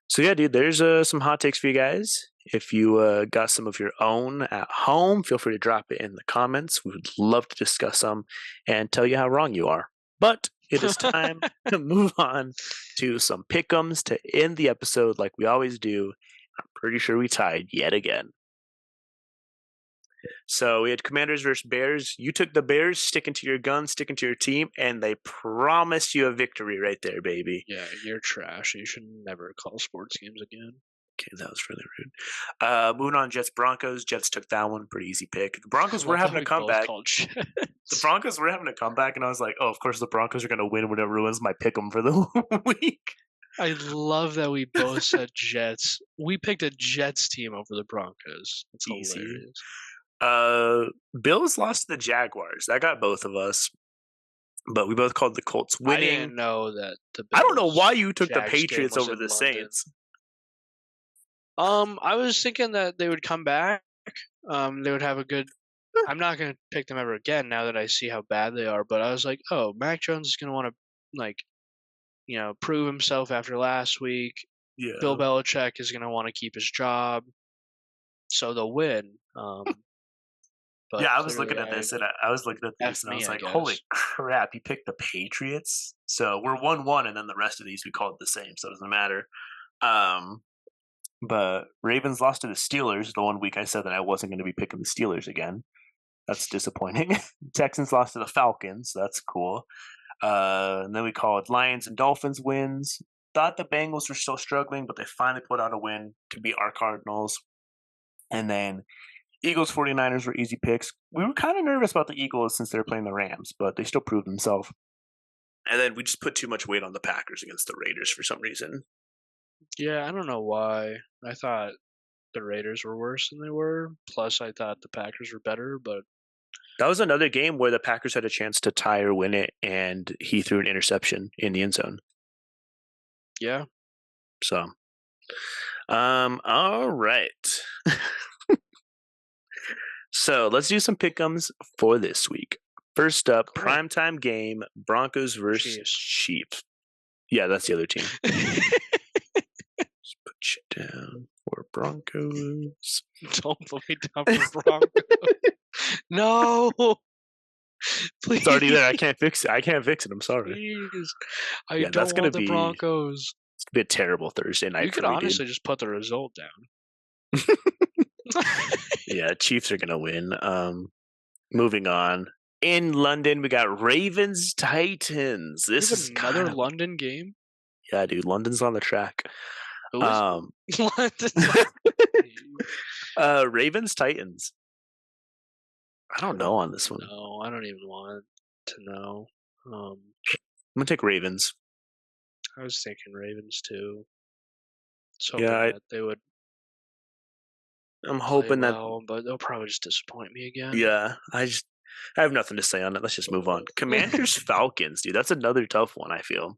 So yeah, dude, there's some hot takes for you guys. If you got some of your own at home, feel free to drop it in the comments. We would love to discuss them and tell you how wrong you are. But it is time to move on to some pick'ems to end the episode like we always do. I'm pretty sure we tied yet again. So we had Commanders versus Bears. You took the Bears, sticking to your guns, sticking to your team, and they promised you a victory right there, baby. Yeah, you're trash. You should never call sports games again. Okay, that was really rude. Moving on, Jets Broncos. Jets took that one, pretty easy pick. The I Broncos were love that having a we both comeback. called shit. The Broncos were having a comeback, and I was like, oh, of course the Broncos are going to win, whatever ruins my pick 'em for the week. I love that we both said Jets. We picked a Jets team over the Broncos. That's Easy. hilarious. Bills lost to the Jaguars. That got both of us, but we both called the Colts I winning. didn't know that the I don't know why Bills you took the Jags game Patriots was over in the London. Saints. I was thinking that they would come back. They would have a good. I'm not gonna pick them ever again now that I see how bad they are. But I was like, oh, Mac Jones is gonna want to like, prove himself after last week. Yeah. Bill Belichick is gonna want to keep his job, so they'll win. But Yeah, I was clearly looking at this, and I was looking at these, F and I me, was I like, "Holy guess. crap!" You picked the Patriots, so we're 1-1, and then the rest of these we called the same, so it doesn't matter. Um, but Ravens lost to the Steelers. The one week I said that I wasn't going to be picking the Steelers again. That's disappointing. Texans lost to the Falcons. That's cool. And then we called Lions and Dolphins wins. Thought the Bengals were still struggling, but they finally put out a win to beat our Cardinals. And then Eagles 49ers were easy picks. We were kind of nervous about the Eagles since they were playing the Rams, but they still proved themselves. And then we just put too much weight on the Packers against the Raiders for some reason. Yeah, I don't know why. I thought the Raiders were worse than they were. Plus, I thought the Packers were better, but That was another game where the Packers had a chance to tie or win it, and he threw an interception in the end zone. yeah. So All right. So let's do some pick'ems for this week. First up, Cool. primetime game: Broncos versus Chiefs. Chiefs. Yeah, that's the other team. Just put you down for Broncos. Don't put me down for Broncos. No, please. It's already there. I can't fix it. I'm sorry. Please. I Yeah, that's don't gonna want the be Broncos. it's gonna be a terrible Thursday night You for could me, honestly dude. just put the result down. Yeah, Chiefs are gonna win. Moving on. In London, we got Ravens Titans. We This have is another kind of London game. yeah, dude. London's on the track. Who is Um, London? Ravens Titans. I don't know on this one. No, I don't even want to know. I'm gonna take Ravens. I was thinking Ravens too. I was Yeah, hoping that they would I'm play hoping that. well, but they'll probably just disappoint me again. Yeah, I have nothing to say on it. Let's just move on. Commanders Falcons, dude. That's another tough one. I feel.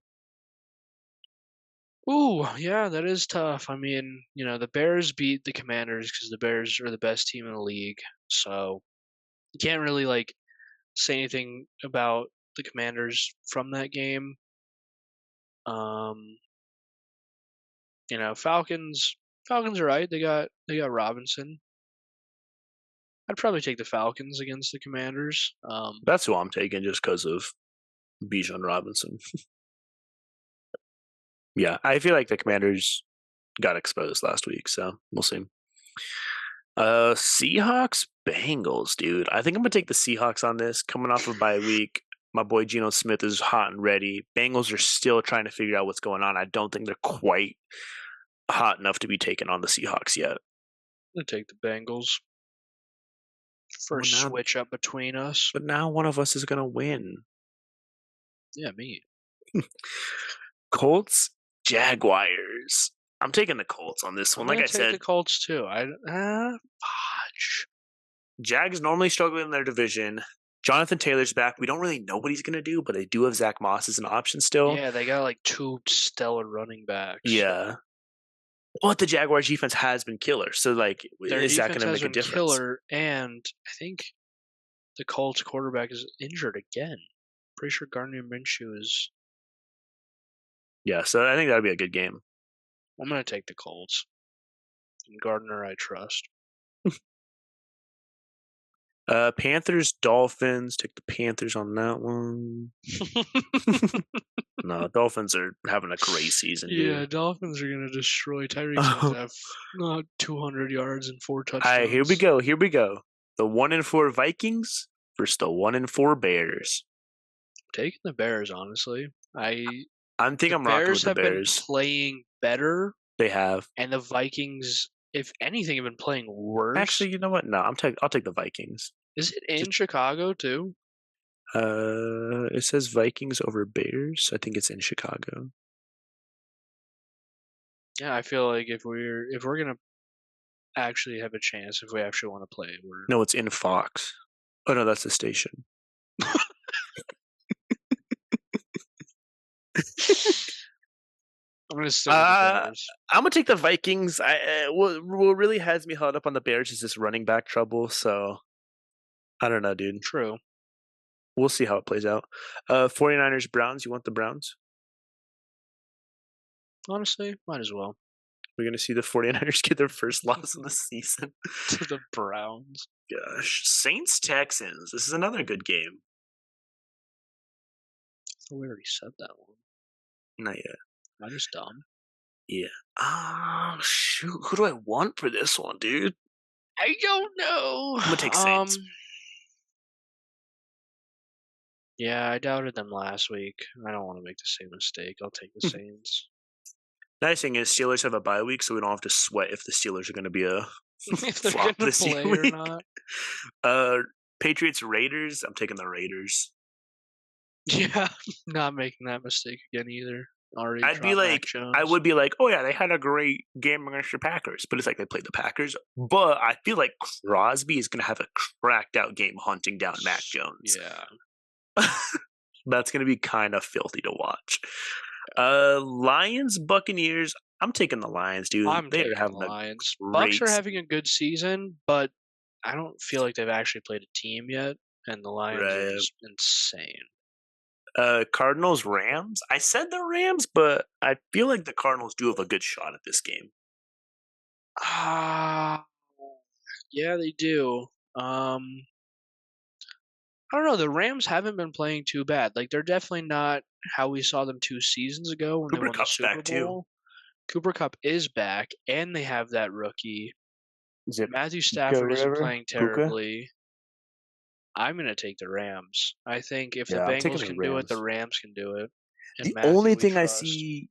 Ooh, yeah, that is tough. I mean, the Bears beat the Commanders because the Bears are the best team in the league. So you can't really say anything about the Commanders from that game. Falcons are right. They got Robinson. I'd probably take the Falcons against the Commanders. That's who I'm taking just because of Bijan Robinson. Yeah, I feel like the Commanders got exposed last week, so we'll see. Seahawks Bengals, dude. I think I'm gonna take the Seahawks on this. Coming off of bye week, my boy Geno Smith is hot and ready. Bengals are still trying to figure out what's going on. I don't think they're quite hot enough to be taken on the Seahawks yet. I'm gonna take the Bengals. First switch up between us. But now one of us is gonna win. Yeah, me. Colts Jaguars. I'm taking the Colts on this one. I'm Like I take said, the Colts too. Fudge. Jags normally struggle in their division. Jonathan Taylor's back. We don't really know what he's going to do, but they do have Zach Moss as an option still. Yeah, they got two stellar running backs. Yeah. But the Jaguars defense has been killer. So, their is that going to make a difference? Killer, and I think the Colts quarterback is injured again. Pretty sure Gardner Minshew is. Yeah, so I think that'd be a good game. I'm going to take the Colts. And Gardner, I trust. Panthers, Dolphins. Take the Panthers on that one. No, Dolphins are having a great season. Yeah, dude. Dolphins are going to destroy Tyreek. Have 200 yards and 4 touchdowns. All right, here we go. The 1-4 Vikings versus the 1-4 Bears. Taking the Bears, honestly. I'm rocking with the Bears. Have been playing better. They have. And the Vikings, if anything, have been playing worse. Actually, you know what? No, I'll take the Vikings. Is it in Chicago too? It says Vikings over Bears. I think it's in Chicago. Yeah, I feel like if we're gonna actually have a chance, if we actually want to play, No, it's in Fox. Oh no, that's the station. I'm gonna stick with the Bears. I'm gonna take the Vikings. What really has me held up on the Bears is this running back trouble. So I don't know, dude. True. We'll see how it plays out. 49ers, Browns. You want the Browns? Honestly, might as well. We're going to see the 49ers get their first loss of the season. To the Browns. Gosh. Saints, Texans. This is another good game. We already said that one. Not yet. I'm just dumb. Yeah. Oh, shoot. Who do I want for this one, dude? I don't know. I'm going to take Saints. Yeah, I doubted them last week. I don't want to make the same mistake. I'll take the Saints. Nice thing is Steelers have a bye week, so we don't have to sweat if the Steelers are going to be a if they're flop gonna this play week. Or not. Patriots, Raiders. I'm taking the Raiders. Yeah, not making that mistake again either. I would be like, oh yeah, they had a great game against the Packers, but it's like they played the Packers. But I feel like Crosby is going to have a cracked out game hunting down Mac Jones. Yeah, that's going to be kind of filthy to watch. Lions, Buccaneers. I'm taking the Lions, dude. I'm They are taking the having a Lions. Bucks great are having season. a good season, but I don't feel like they've actually played a team yet, and the Lions are Right. just insane. Cardinals, Rams. I said the Rams, but I feel like the Cardinals do have a good shot at this game. Ah, yeah, they do. I don't know. The Rams haven't been playing too bad. Like they're definitely not how we saw them 2 seasons ago when they Cooper won the Cup's Super back too. Bowl. Cooper Cup is back, and they have that rookie. Is it Matthew Puka or Stafford isn't whatever? playing Puka? terribly. I'm gonna take the Rams. I think if the Yeah, I'm taking Bengals the can do it, the Rams. Rams can do it. And The Matthew, only we thing I trust. see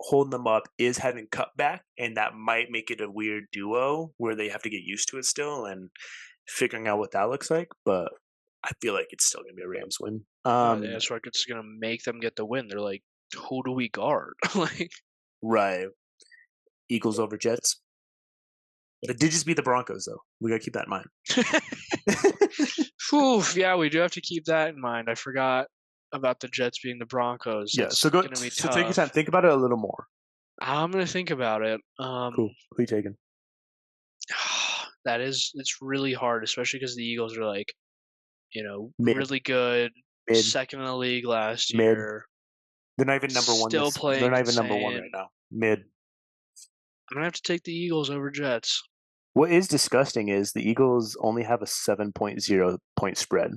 holding them up is having cutback, and that might make it a weird duo where they have to get used to it still and figuring out what that looks like. But I feel like it's still gonna be a Rams win. Yeah, that's what it's gonna make them get the win. They're like, who do we guard? Like, Right. Eagles over Jets. It did just beat the Broncos though. We gotta keep that in mind. whew, yeah, we do have to keep that in mind. I forgot about the Jets being the Broncos. Yeah. That's So go. gonna be So take your time. tough. Think about it a little more. I'm gonna think about it. Cool. Who you taking? It's really hard, especially because the Eagles are like, Mid. really good, Mid. second in the league last Mid. year, They're not even number one. still They're playing not even number one right insane. now. Mid. I'm gonna have to take the Eagles over Jets. What is disgusting is the Eagles only have a 7.0 point spread.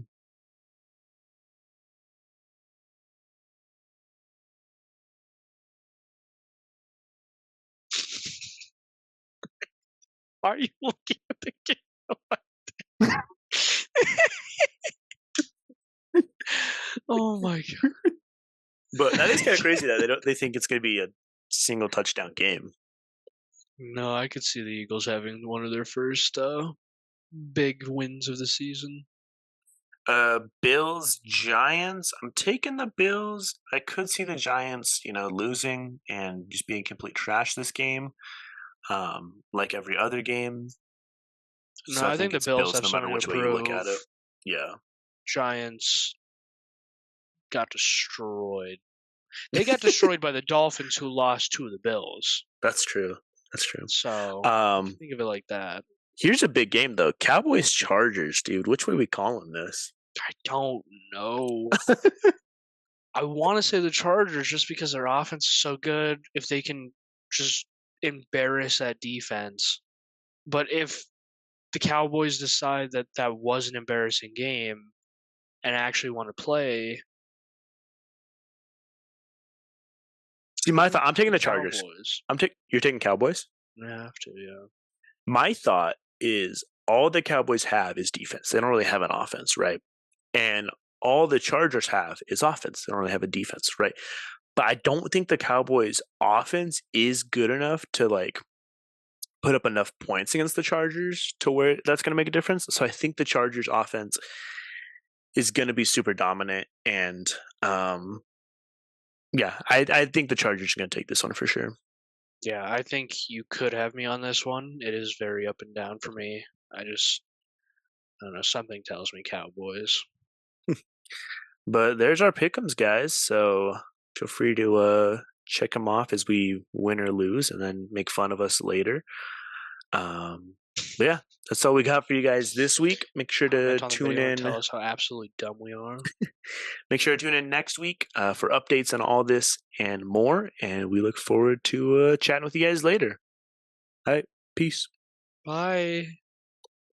Are you looking at the game? Oh my god. But that is kind of crazy that they think it's going to be a single touchdown game. No, I could see the Eagles having one of their first big wins of the season. Bills Giants. I'm taking the Bills. I could see the Giants, losing and just being complete trash this game, like every other game. No, So I I think think the it's Bills Bills have no matter something to which way you look at prove. it. Yeah, Giants got destroyed. They got destroyed by the Dolphins, who lost to the Bills. that's true. That's true. So Um, think of it like that. Here's a big game though. Cowboys Chargers, dude. Which way we calling this? I don't know. I want to say the Chargers just because their offense is so good. If they can just embarrass that defense, but if the Cowboys decide that that was an embarrassing game and actually want to play, See, my thought. I'm taking the Chargers. Cowboys. You're taking Cowboys. I have to, yeah. My thought is all the Cowboys have is defense. They don't really have an offense, right? And all the Chargers have is offense. They don't really have a defense, right? But I don't think the Cowboys' offense is good enough to put up enough points against the Chargers to where that's going to make a difference. So I think the Chargers' offense is going to be super dominant, and yeah, I think the Chargers are going to take this one for sure. Yeah, I think you could have me on this one. It is very up and down for me. I don't know, something tells me Cowboys. But there's our pick'ems, guys. So feel free to check them off as we win or lose, and then make fun of us later. But yeah, that's all we got for you guys this week. Make sure to tune in. Tell us how absolutely dumb we are. Make sure to tune in next week for updates on all this and more. And we look forward to chatting with you guys later. All right, peace. Bye.